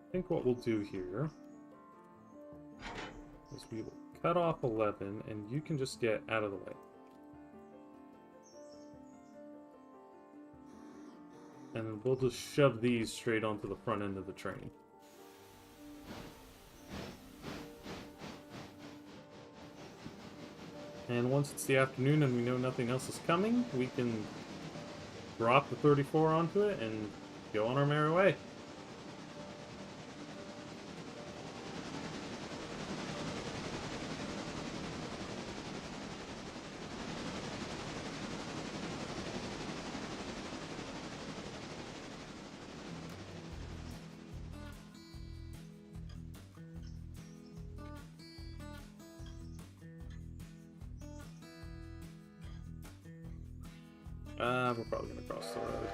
I think what we'll do here is we will cut off 11 and you can just get out of the way. And we'll just shove these straight onto the front end of the train. And once it's the afternoon and we know nothing else is coming, we can drop the 34 onto it and go on our merry way. We're probably gonna cross the road.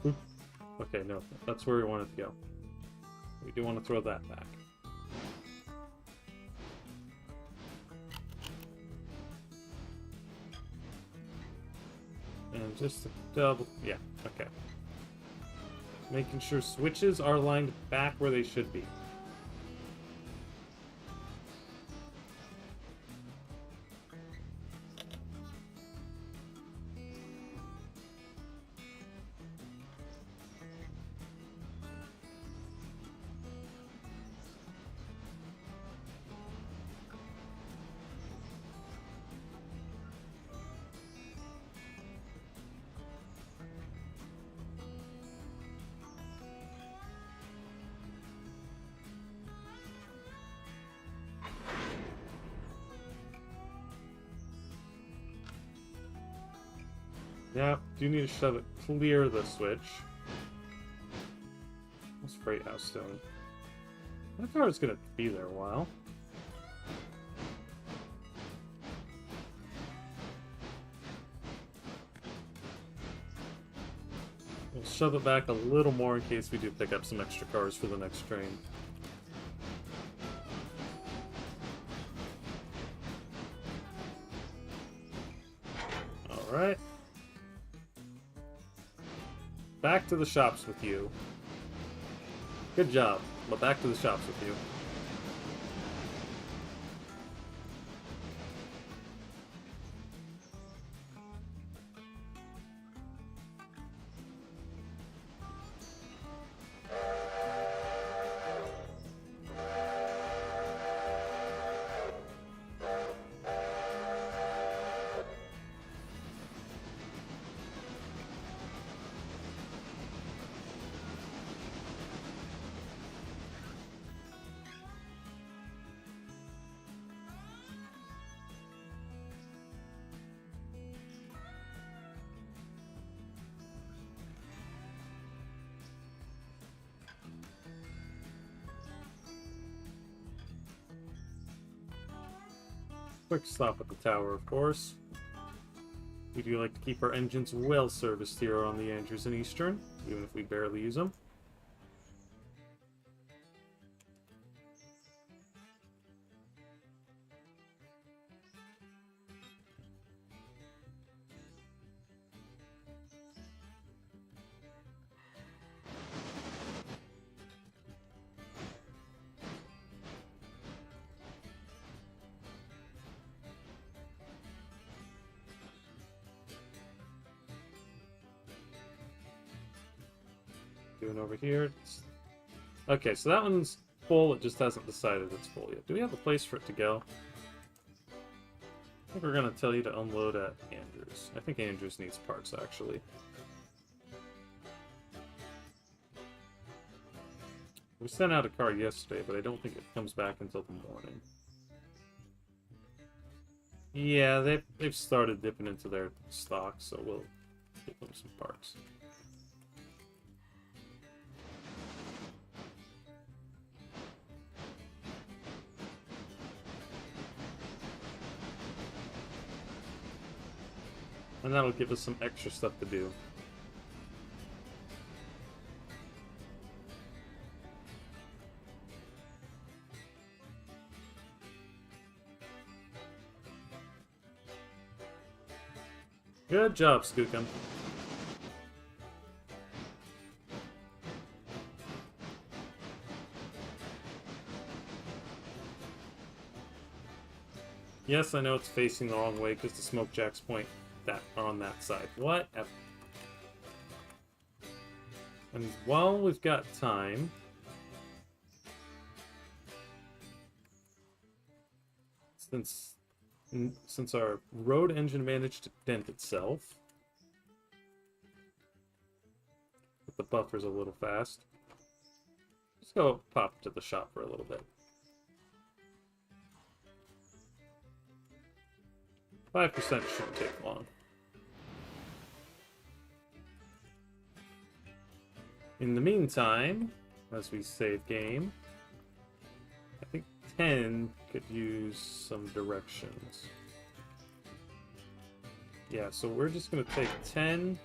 Oop. Okay, no, that's where we want it to go. We do want to throw that back. And just to double, yeah, okay. Making sure switches are lined back where they should be. Yeah, do need to shove it clear the switch. What's Freight House doing? That car's gonna be there a while. We'll shove it back a little more in case we do pick up some extra cars for the next train. Alright. Back to the shops with you. Good job, but back to the shops with you. Quick stop at the tower, of course. We do like to keep our engines well serviced here on the Andrews and Eastern, even if we barely use them. Doing over here. Okay, so that one's full. It just hasn't decided it's full yet. Do we have a place for it to go? I think we're going to tell you to unload at Andrews. I think Andrews needs parts, actually. We sent out a car yesterday, but I don't think it comes back until the morning. Yeah, they've started dipping into their stock, so we'll give them some parts. And that'll give us some extra stuff to do. Good job, Skookum. Yes, I know it's facing the wrong way because the smoke jacks point that on that side. What? And while we've got time, since our road engine managed to dent itself, but the buffer's a little fast, let's go pop to the shop for a little bit. 5% shouldn't take long. In the meantime, as we save game, I think 10 could use some directions. Yeah, so we're just going to take 10.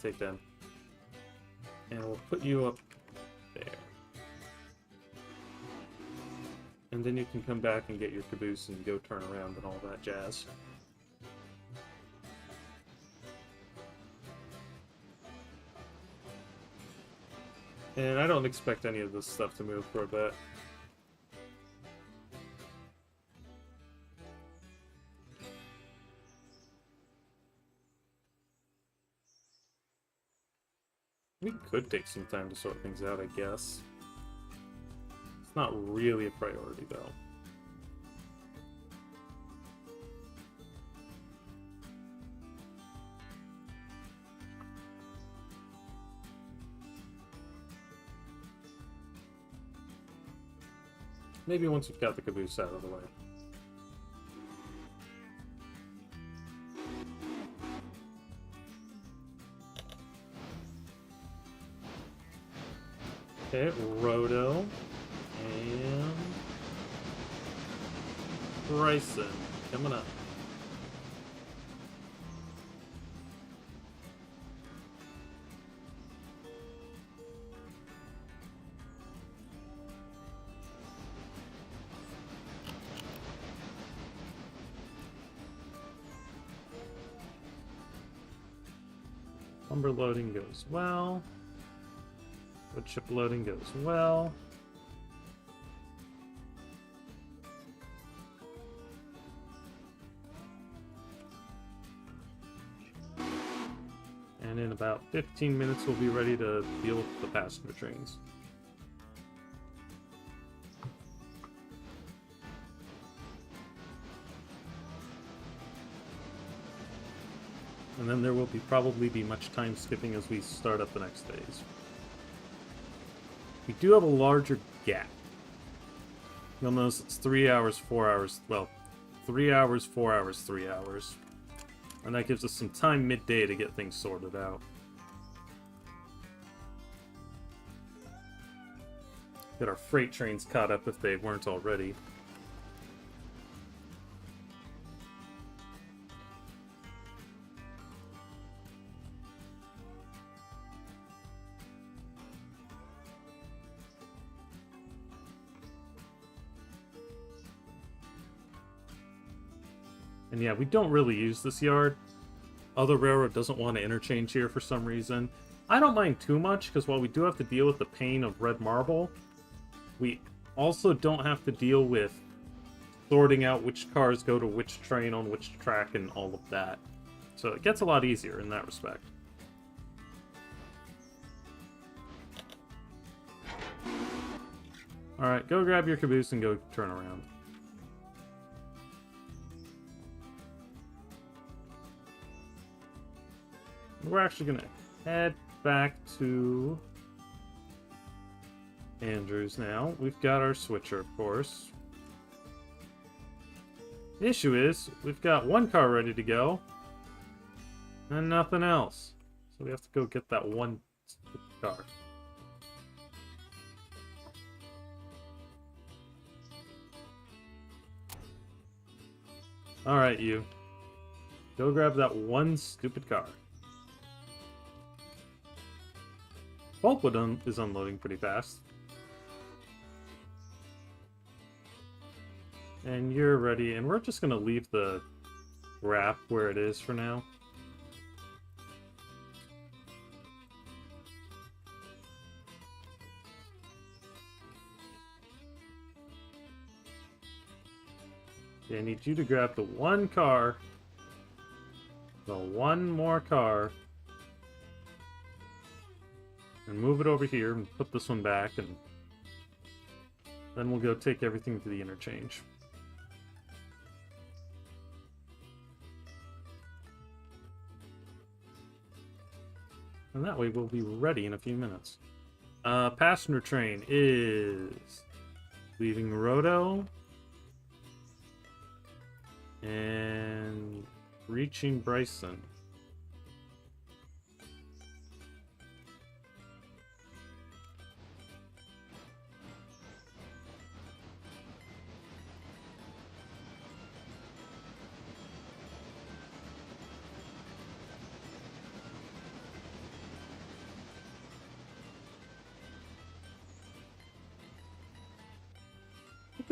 Take them. And we'll put you up there. And then you can come back and get your caboose and go turn around and all that jazz. And I don't expect any of this stuff to move for a bit. We could take some time to sort things out, I guess. It's not really a priority, though. Maybe once we've got the caboose out of the way. Okay, Roto and Bryson coming up. Lumber loading goes well. Wood chip loading goes well. And in about 15 minutes, we'll be ready to deal with the passenger trains. And then there will probably be much time skipping as we start up the next phase. We do have a larger gap. You'll notice it's 3 hours, 4 hours, well, 3 hours, 4 hours, 3 hours. And that gives us some time midday to get things sorted out. Get our freight trains caught up if they weren't already. And yeah, we don't really use this yard. Other railroad doesn't want to interchange here for some reason. I don't mind too much, because while we do have to deal with the pain of red marble, we also don't have to deal with sorting out which cars go to which train on which track and all of that. So it gets a lot easier in that respect. Alright, go grab your caboose and go turn around. We're actually going to head back to Andrews now. We've got our switcher, of course. The issue is, we've got one car ready to go, and nothing else. So we have to go get that one car. Alright, you. Go grab that one stupid car. Pulpwood is unloading pretty fast. And you're ready, and we're just going to leave the wrap where it is for now. Okay, I need you to grab the one car, the one more car, and move it over here and put this one back, and then we'll go take everything to the interchange. And that way we'll be ready in a few minutes. Passenger train is leaving Roto and reaching Bryson.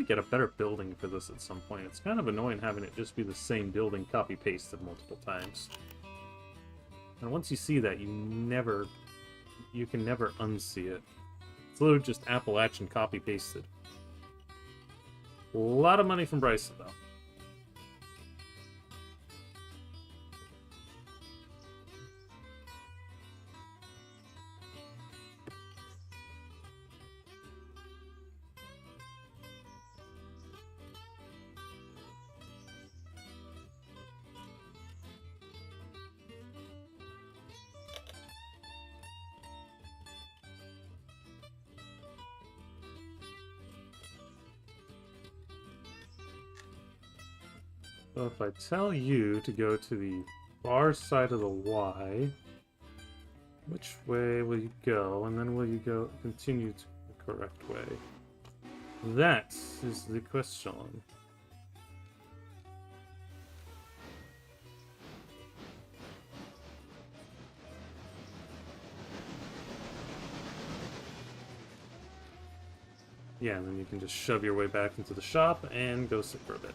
Get a better building for this at some point. It's kind of annoying having it just be the same building copy-pasted multiple times. And once you see that, you can never unsee it. It's literally just Appalachian copy-pasted. A lot of money from Bryson, though. So if I tell you to go to the far side of the Y, Which way will you go, and then will you go continue to the correct way? That is the question. Yeah, and then you can just shove your way back into the shop and go sit for a bit.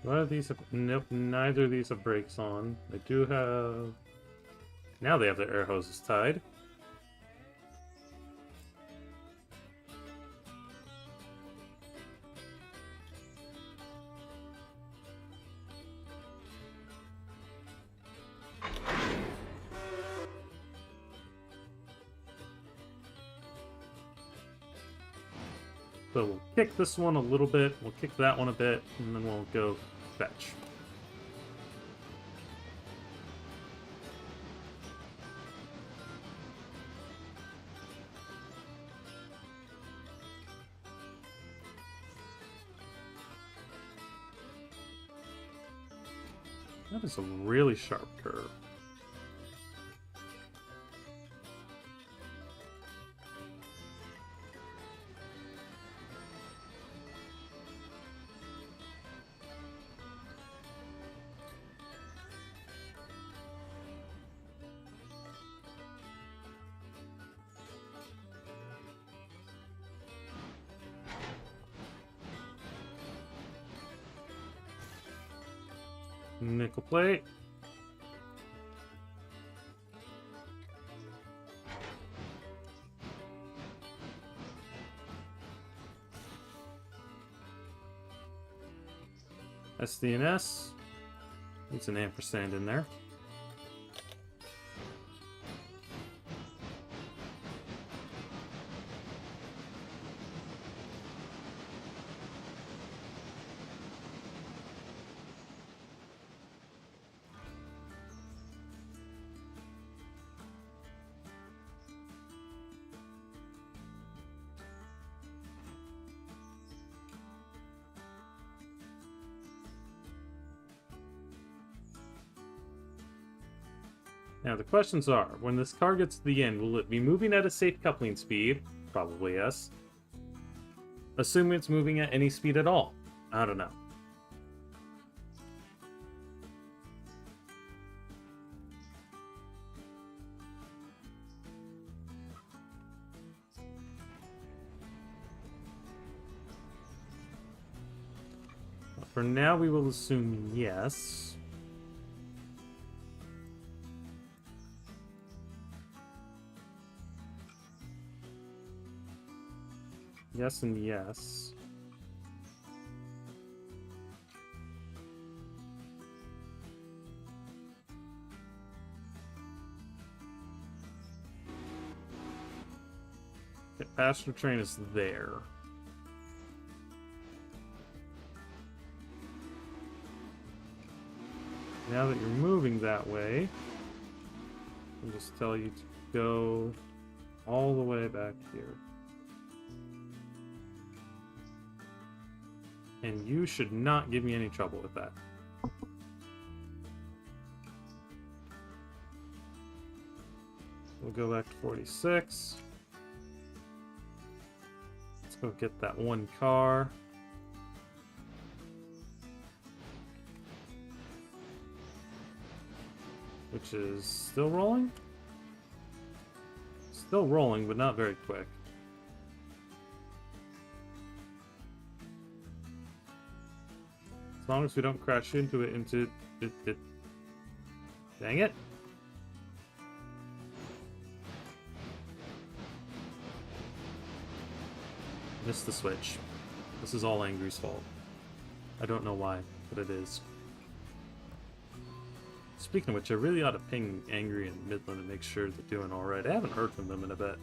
What are these? Nope, neither of these have brakes on. They do have... Now they have their air hoses tied. So we'll kick this one a little bit, we'll kick that one a bit, and then we'll go fetch. That is a really sharp curve. Nickel plate. SDNS. Needs an ampersand in there. Now the questions are, when this car gets to the end, will it be moving at a safe coupling speed? Probably yes. Assuming it's moving at any speed at all. I don't know. But for now, we will assume yes. Yes and yes. Okay, passenger train is there. Now that you're moving that way, I'll just tell you to go all the way back here. And you should not give me any trouble with that. We'll go back to 46. Let's go get that one car. Which is still rolling? Still rolling, but not very quick. As long as we don't crash into it, Dang it. Missed the switch. This is all Angry's fault. I don't know why, but it is. Speaking of which, I really ought to ping Angry and Midland and make sure they're doing alright. I haven't heard from them in a bit.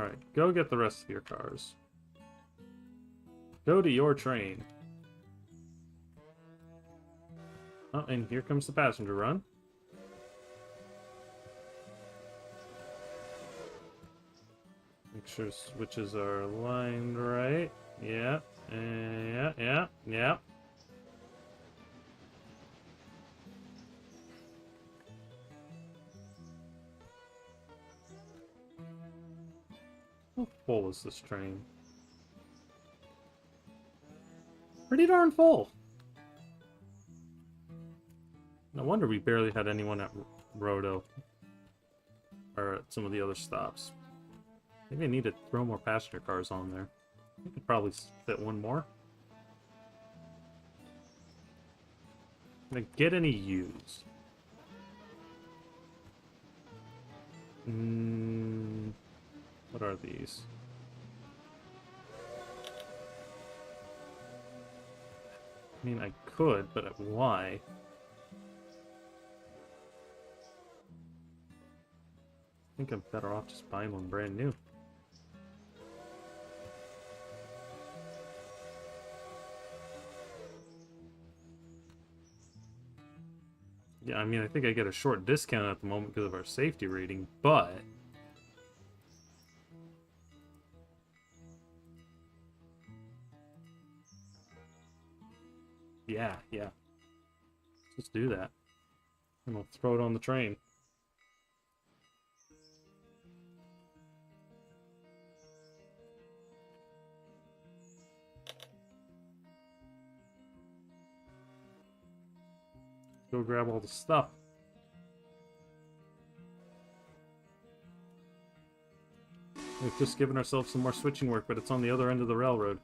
Alright, go get the rest of your cars. Go to your train. Oh, and here comes the passenger run. Make sure switches are aligned right. Yeah, yeah. How full is this train? Pretty darn full. No wonder we barely had anyone at Roto. Or at some of the other stops. Maybe I need to throw more passenger cars on there. I could probably fit one more. Can I get any used? What are these? I mean, I could, but why? I think I'm better off just buying one brand new. Yeah, I mean, I think I get a short discount at the moment because of our safety rating, but... Yeah. Let's do that. And we'll throw it on the train. Go grab all the stuff. We've just given ourselves some more switching work, but it's on the other end of the railroad.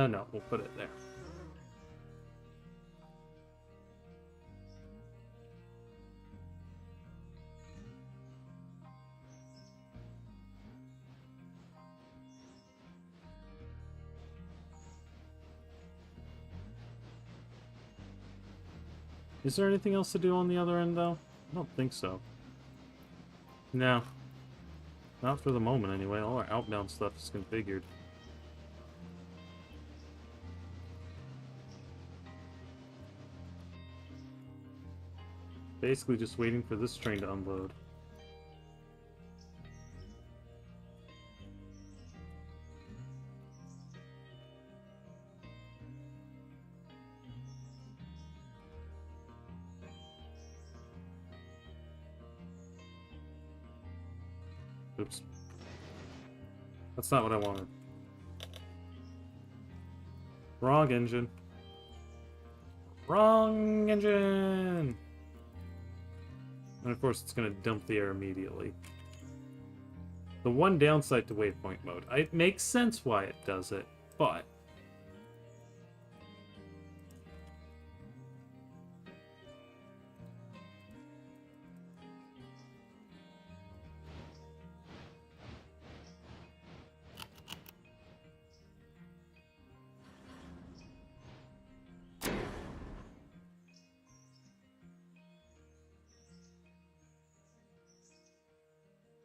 No, we'll put it there. Is there anything else to do on the other end, though? I don't think so. No. Not for the moment, anyway. All our outbound stuff is configured. Basically just waiting for this train to unload. Oops. That's not what I wanted. Wrong engine. Wrong engine! And of course it's going to dump the air immediately. The one downside to waypoint mode. It makes sense why it does it, but...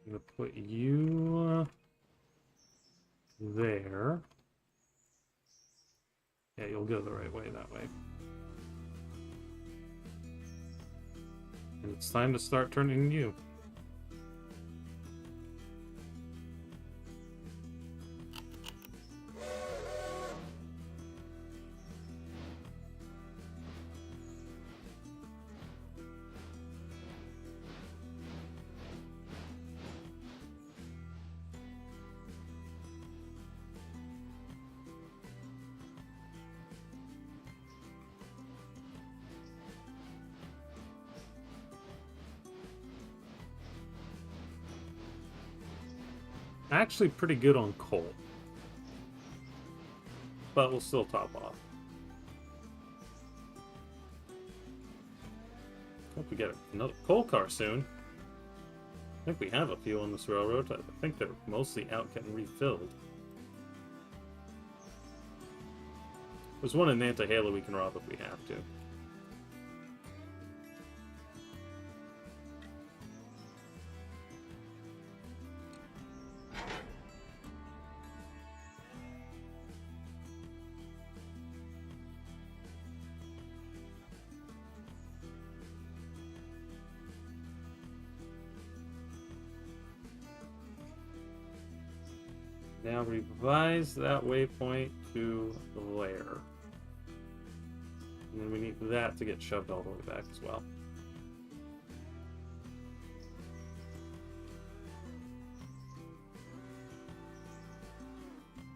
I'm going to put you there. Yeah, you'll go the right way that way. And it's time to start turning you. Actually pretty good on coal. But we'll still top off. Hope we get another coal car soon. I think we have a few on this railroad. I think they're mostly out getting refilled. There's one in Nantahela we can rob if we have to. Now revise that waypoint to there. And then we need that to get shoved all the way back as well.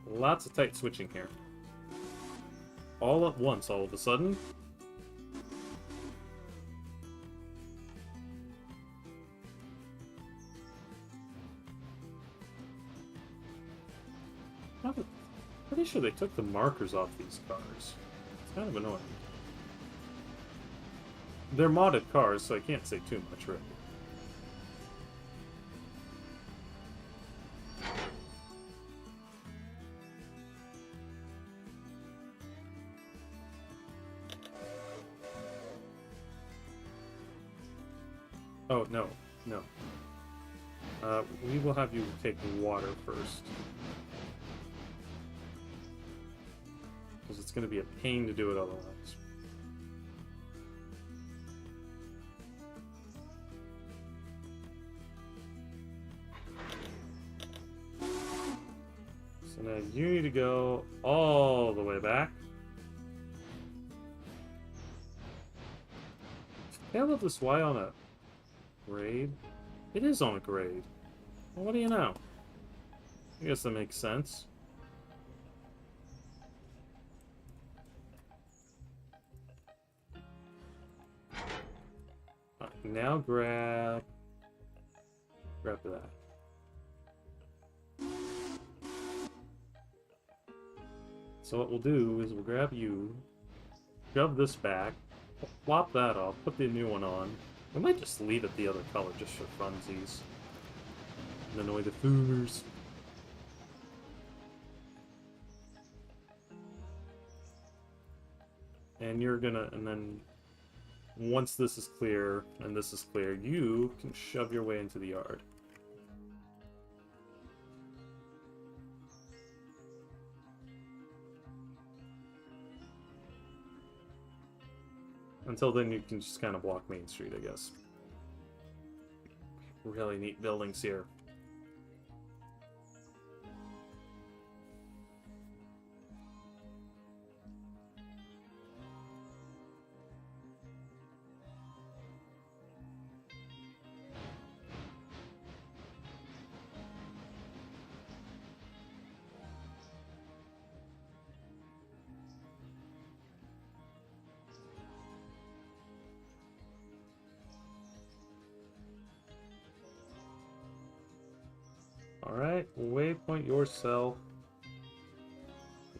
Lots of tight switching here. All at once, all of a sudden. Pretty sure they took the markers off these cars. It's kind of annoying. They're modded cars, so I can't say too much, really. Oh, no. No. We will have you take water first. Because it's going to be a pain to do it otherwise. So now you need to go all the way back. How about this Y on a grade? It is on a grade. Well, what do you know? I guess that makes sense. Now grab that. So what we'll do is we'll grab you, shove this back, flop that off, put the new one on. We might just leave it the other color just for funsies. And annoy the foomers. And you're gonna, and then once this is clear, and this is clear, you can shove your way into the yard. Until then, you can just kind of block Main Street, I guess. Really neat buildings here. Alright, waypoint yourself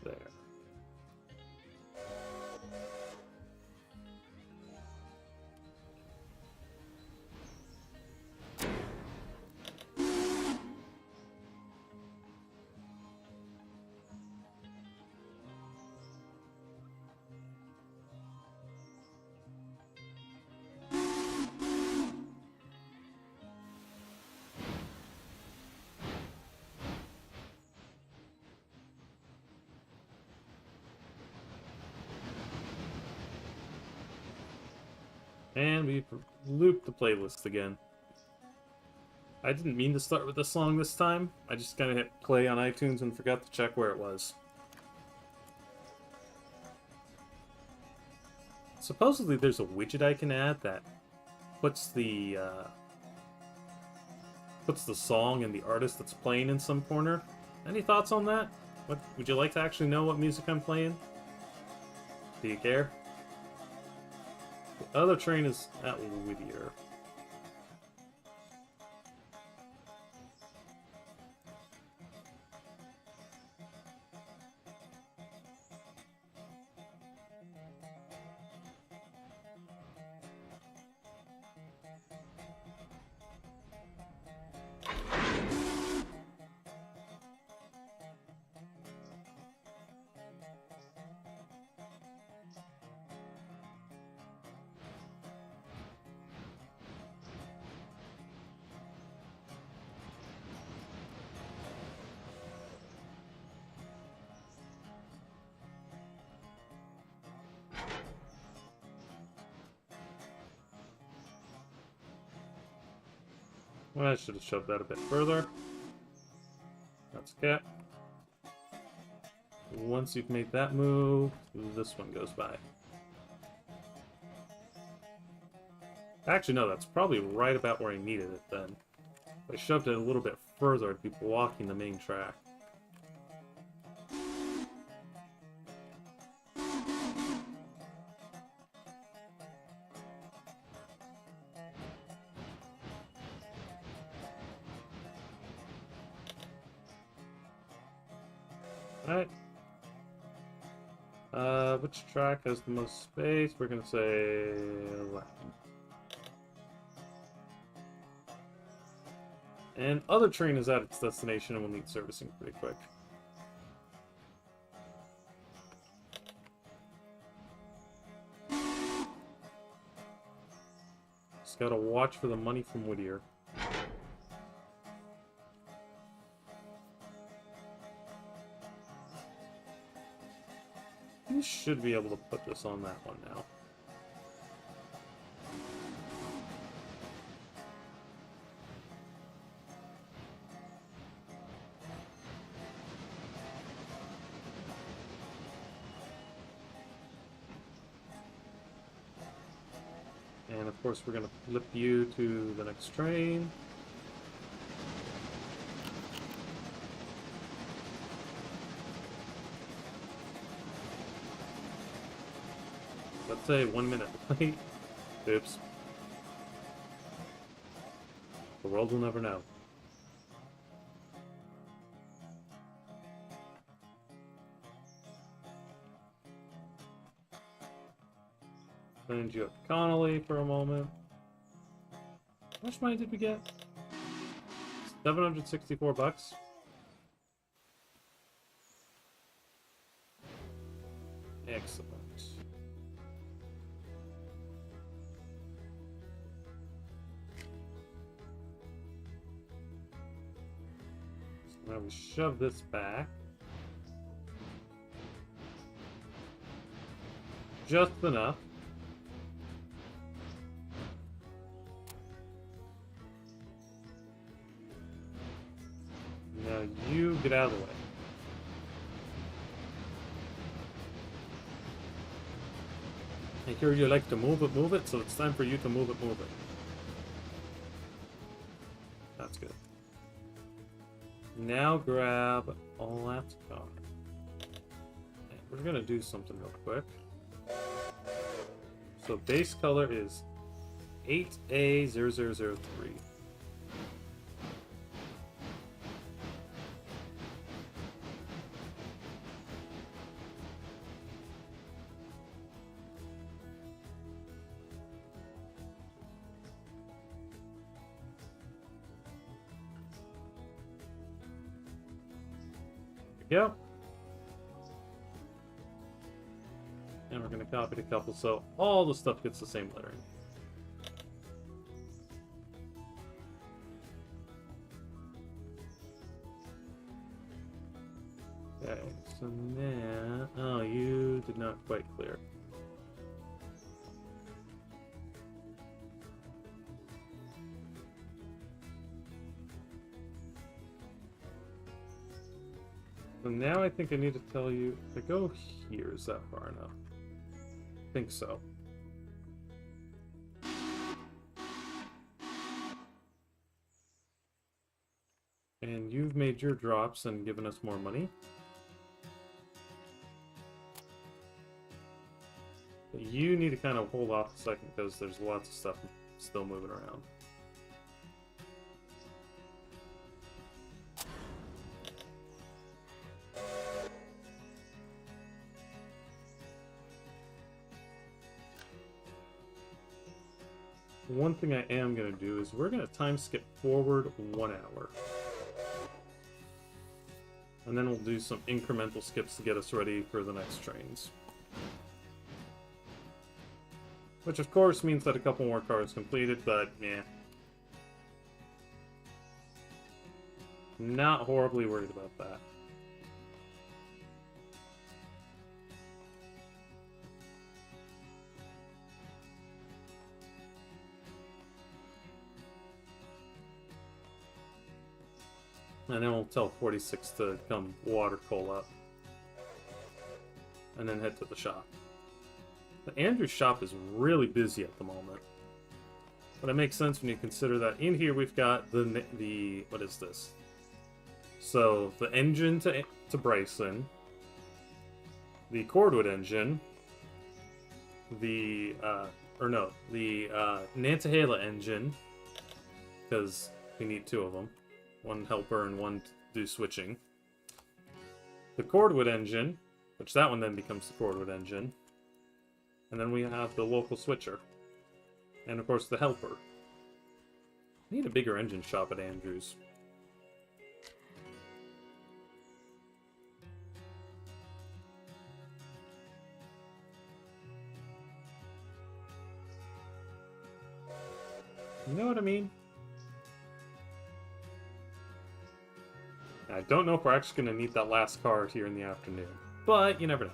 there. And we looped the playlist again. I didn't mean to start with the song this time. I just kind of hit play on iTunes and forgot to check where it was. Supposedly there's a widget I can add that puts the song and the artist that's playing in some corner. Any thoughts on that? What would you like to actually know what music I'm playing? Do you care? The other train is at Whittier. Well, I should have shoved that a bit further. That's okay. Once you've made that move, this one goes by. Actually, no, that's probably right about where I needed it then. If I shoved it a little bit further, I'd be blocking the main track. Alright. Which track has the most space? We're gonna say left. And other train is at its destination and will need servicing pretty quick. Just gotta watch for the money from Whittier. You should be able to put this on that one now. And of course we're going to flip you to the next train. Let's say 1 minute late. Oops. The world will never know. Send you up to Connolly for a moment. How much money did we get? 764 bucks. Excellent. So now we shove this back. Just enough. Now you get out of the way. I hear you like to move it, so it's time for you to move it. That's good. Now grab all that car. And we're gonna do something real quick. So base color is 8A0003. Yep. And we're going to copy the couple so all the stuff gets the same lettering. Okay, so now... Oh, you did not quite clear. So now I think I need to tell you, if I go here, is that far enough? I think so. And you've made your drops and given us more money. But you need to kind of hold off a second because there's lots of stuff still moving around. One thing I am going to do is we're going to time skip forward 1 hour. And then we'll do some incremental skips to get us ready for the next trains. Which of course means that a couple more cars completed, but yeah. Not horribly worried about that. And then we'll tell 46 to come water coal up. And then head to the shop. The Andrew's shop is really busy at the moment. But it makes sense when you consider that in here we've got the what is this? So, the engine to Bryson. The cordwood engine. The, Nantahala engine. Because we need two of them. One helper and one to do switching. The cordwood engine, which that one then becomes the cordwood engine. And then we have the local switcher. And of course the helper. I need a bigger engine shop at Andrews. You know what I mean? I don't know if we're actually going to need that last card here in the afternoon, but you never know.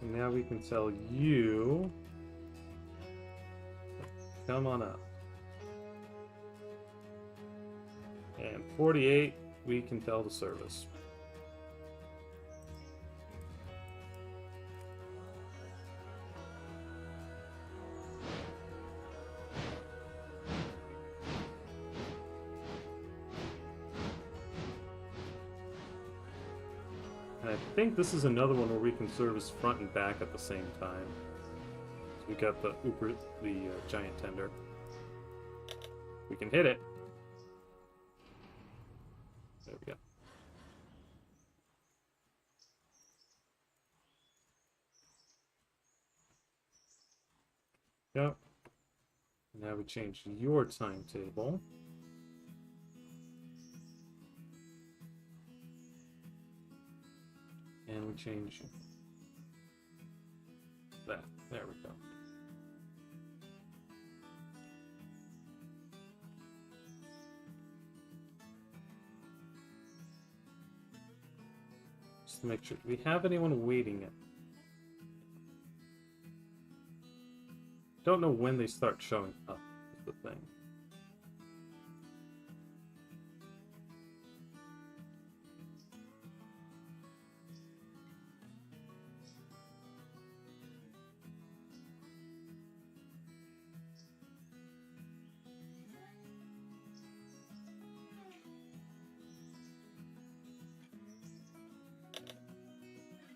And now we can tell you, come on up. And 48, we can tell the service. I think this is another one where we can service front and back at the same time. So we got the giant tender. We can hit it. There we go. Yep. Now we change your timetable. And we change that. There we go. Just to make sure. Do we have anyone waiting it? Don't know when they start showing up, is the thing.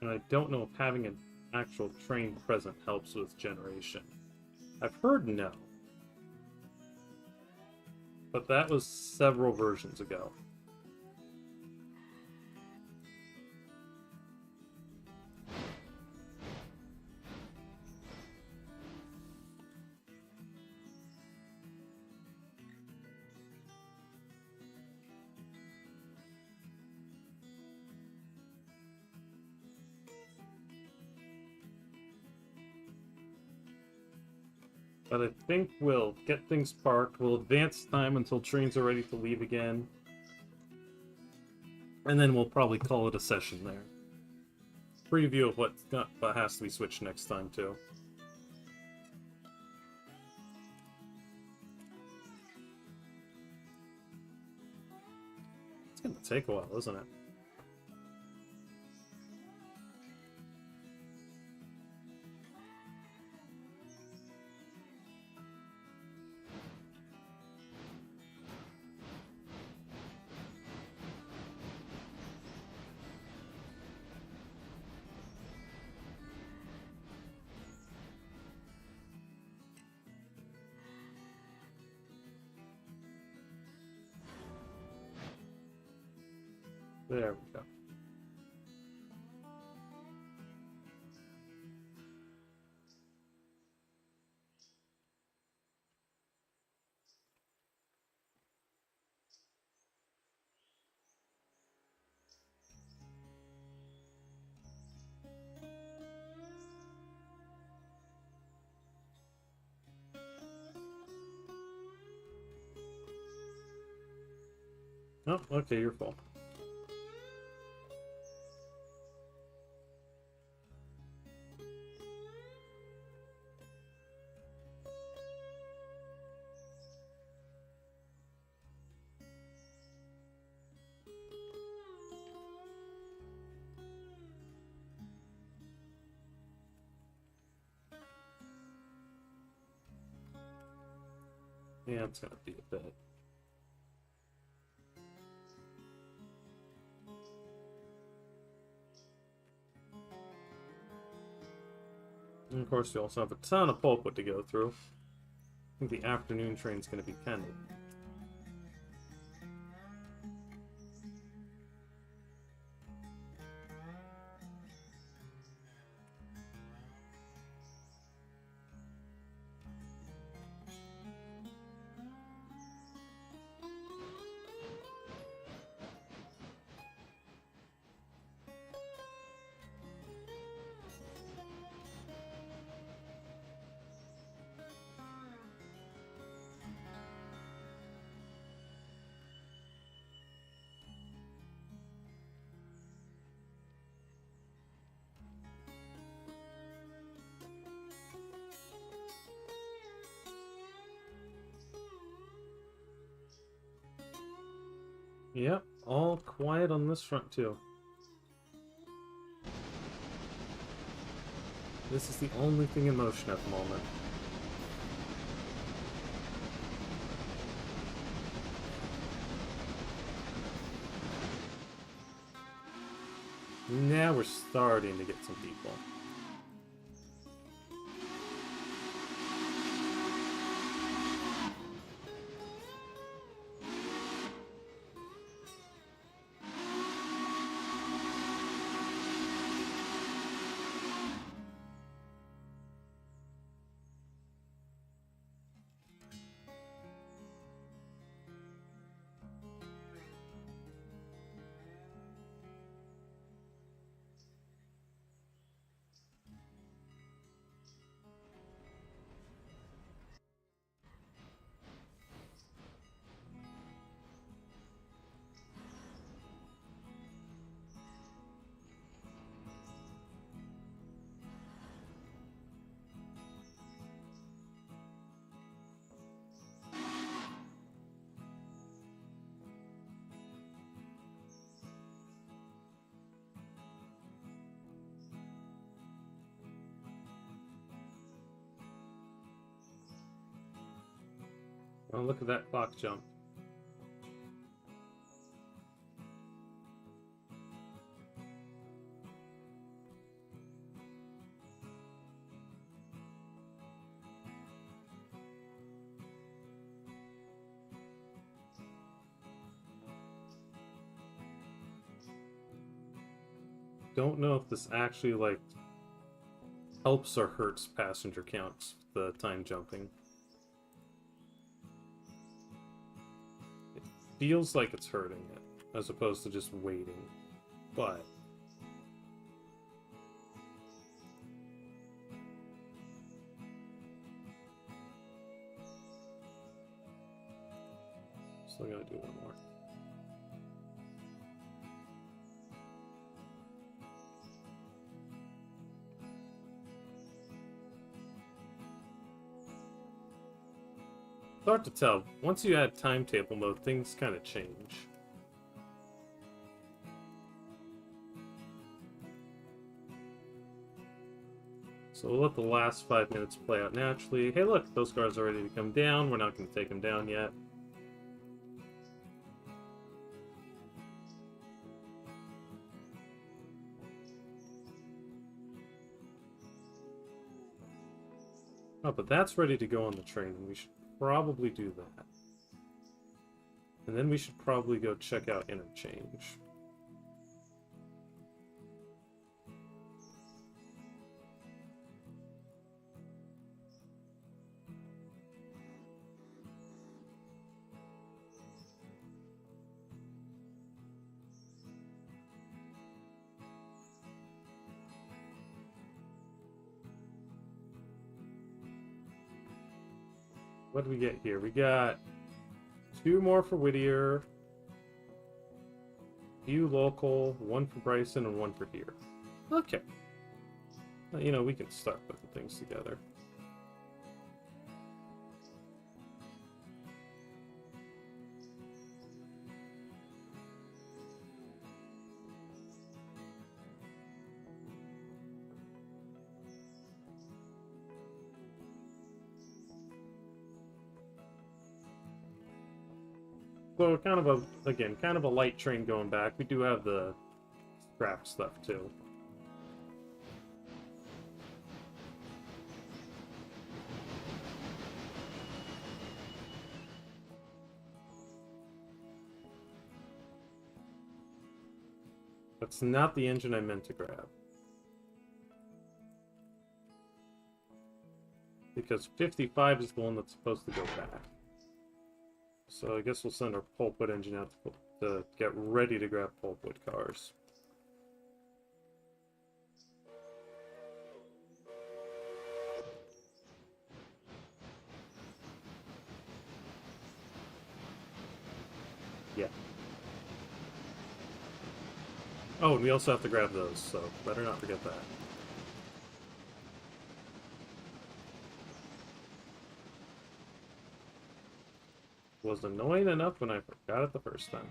And I don't know if having an actual train present helps with generation. I've heard no. But that was several versions ago. But I think we'll get things parked. We'll advance time until trains are ready to leave again. And then we'll probably call it a session there. Preview of what has to be switched next time, too. It's gonna take a while, isn't it? There we go. Oh, okay, you're full. Yeah, it's gonna be a bit. And of course, you also have a ton of pulpwood to go through. I think the afternoon train's gonna be kind of. Yep, all quiet on this front too. This is the only thing in motion at the moment. Now we're starting to get some people. Oh, look at that clock jump. Don't know if this actually, like, helps or hurts passenger counts, the time jumping. It feels like it's hurting it, as opposed to just waiting. But still gotta do one more. It's hard to tell. Once you add timetable mode, things kind of change. So we'll let the last 5 minutes play out naturally. Hey look, those guards are ready to come down. We're not going to take them down yet. Oh, but that's ready to go on the train, and we should probably do that. And then we should probably go check out interchange. What do we get here? We got 2 more for Whittier, few local, 1 for Bryson, and 1 for here. Okay. Well, you know, we can start putting things together. So kind of a, again, kind of a light train going back. We do have the scrap stuff too. That's not the engine I meant to grab. Because 55 is the one that's supposed to go back. So I guess we'll send our pulpwood engine out to get ready to grab pulpwood cars. Yeah. Oh, and we also have to grab those, so better not forget that. Was annoying enough when I forgot it the first time.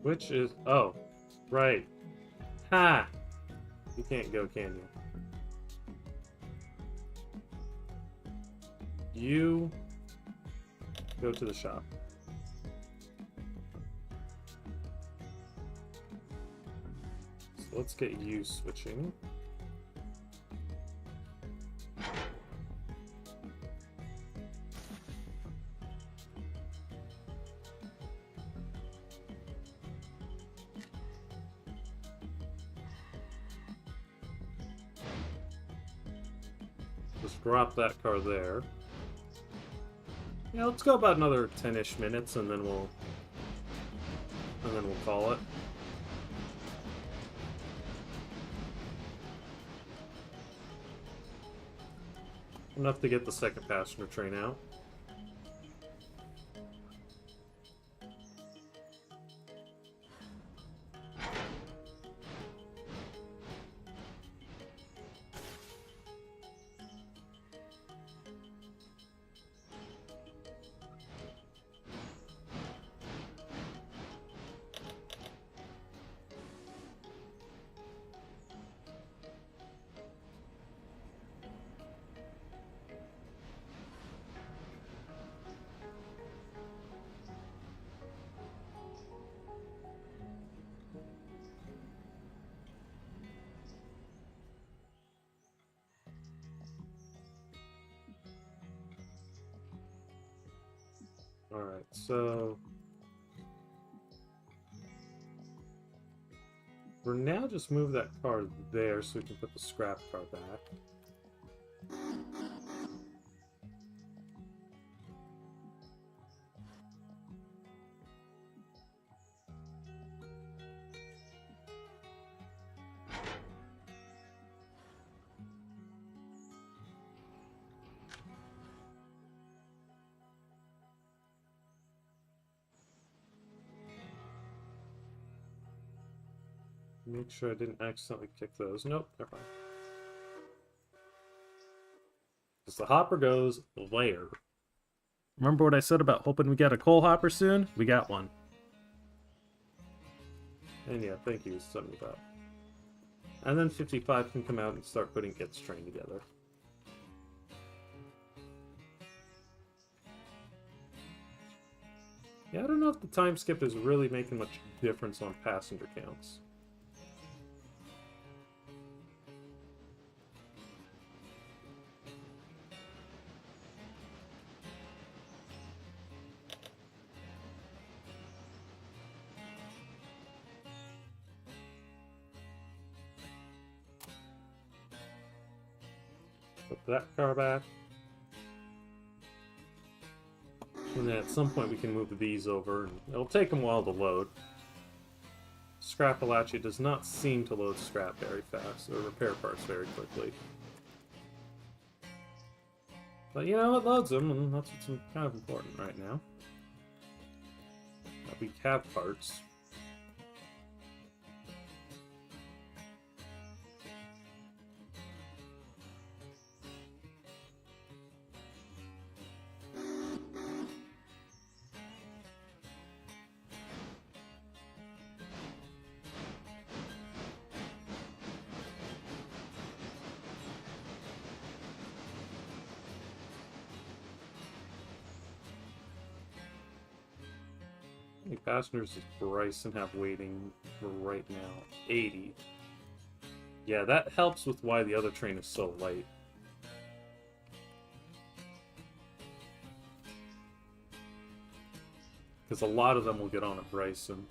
Which is... oh, right. Ha! You can't go, can you? You... go to the shop. So let's get you switching. Just drop that car there. Yeah, let's go about another 10-ish minutes and then we'll call it. Enough to get the second passenger train out. Alright, so... for now, just move that car there so we can put the scrap car back. Make sure I didn't accidentally kick those. Nope, they're fine. Because the hopper goes there. Remember what I said about hoping we get a coal hopper soon? We got one. And yeah, thank you, 75. And then 55 can come out and start putting its train together. Yeah, I don't know if the time skip is really making much difference on passenger counts. Put that car back. And And then at some point we can move these over, and it'll take them a while to load. Scrapalachi does not seem to load scrap very fast, or repair parts very quickly. But you know, it loads them, and that's what's kind of important right now. That we have parts. How many passengers does Bryson have waiting for right now? 80. Yeah, that helps with why the other train is so light. Because a lot of them will get on at Bryson.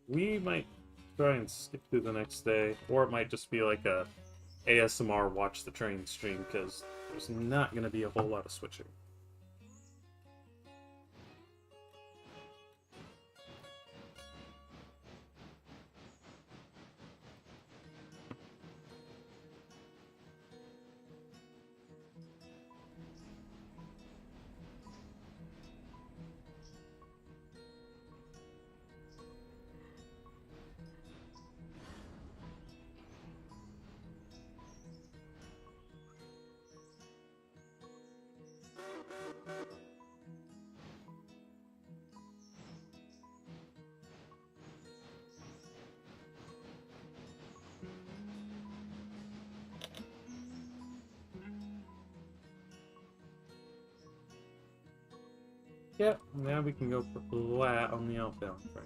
We might try and skip through the next day, or it might just be like a ASMR watch the train stream, because there's not going to be a whole lot of switching. Yep, now we can go flat on the outbound train.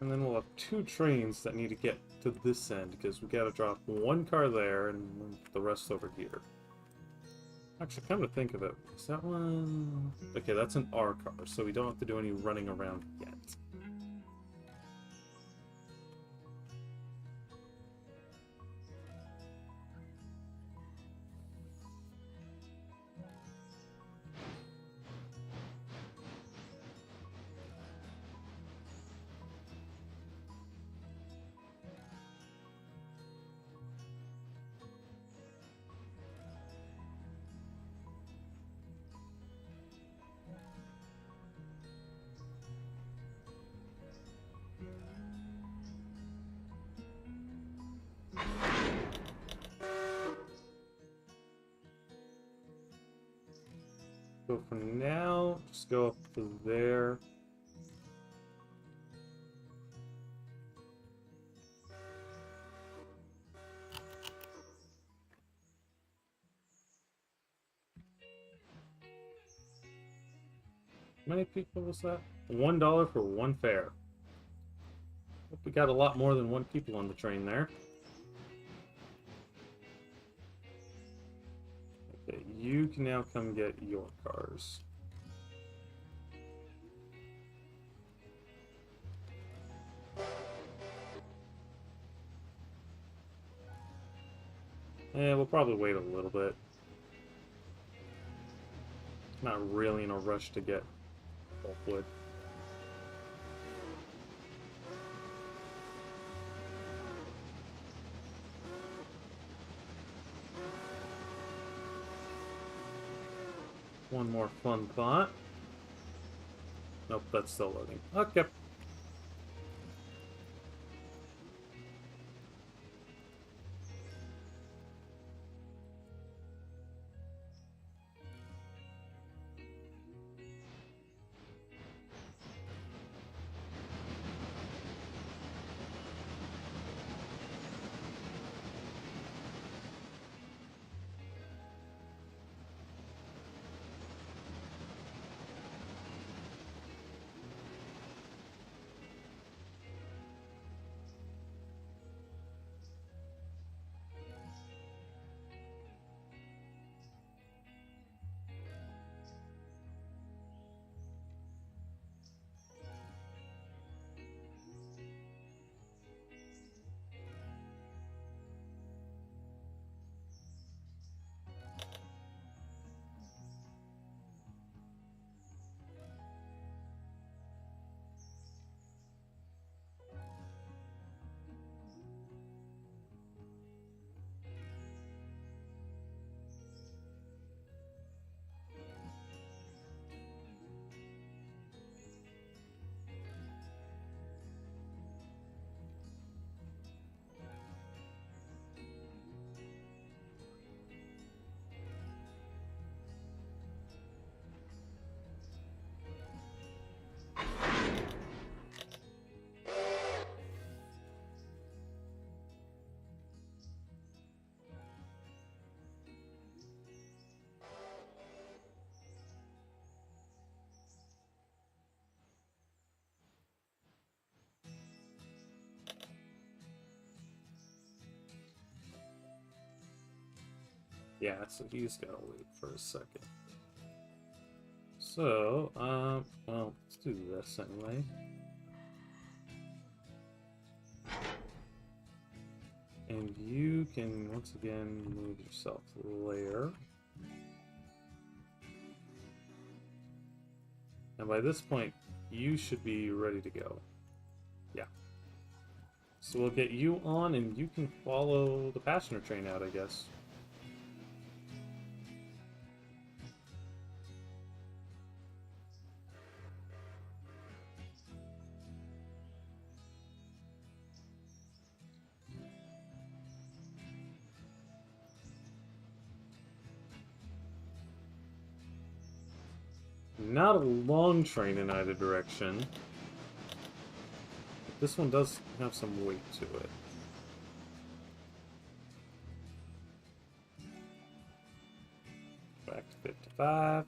And then we'll have two trains that need to get to this end, because we gotta drop one car there and the rest over here. Actually, come to think of it, is that one... Okay, that's an R car, so we don't have to do any running around yet. So for now, just go up to there. How many people was that? $1 for one fare. Hope we got a lot more than one people on the train there. Okay, you can now come get your cars. Yeah, we'll probably wait a little bit. Not really in a rush to get pulpwood. One more fun thought. Nope, that's still loading. Okay. Yeah, so he's gotta wait for a second. So, well, let's do this anyway. And you can, once again, move yourself to the layer. And by this point, you should be ready to go. Yeah. So we'll get you on, and you can follow the passenger train out, I guess. Not a long train in either direction. But this one does have some weight to it. Back to 55.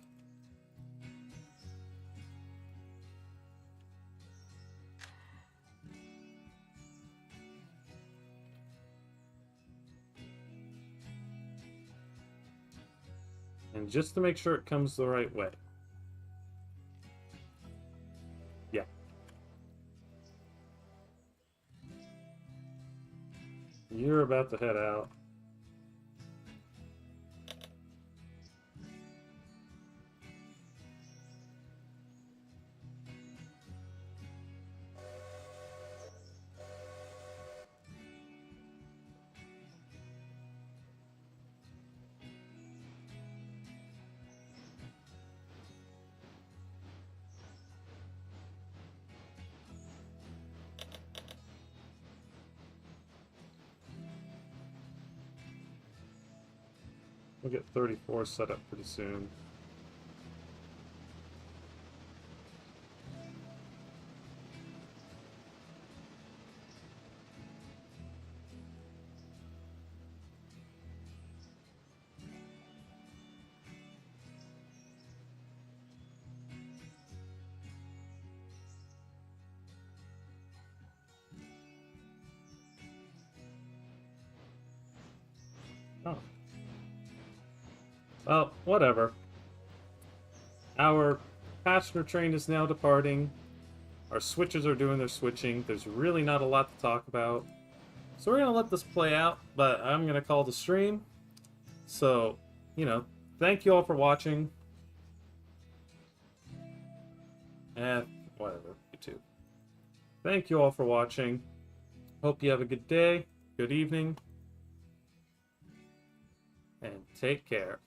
And just to make sure it comes the right way. Yeah. You're about to head out. We'll get 34 set up pretty soon. Oh. Well, whatever. Our passenger train is now departing. Our switches are doing their switching. There's really not a lot to talk about. So we're going to let this play out, but I'm going to call the stream. So, thank you all for watching. Whatever, you too. Thank you all for watching. Hope you have a good day, good evening, and take care.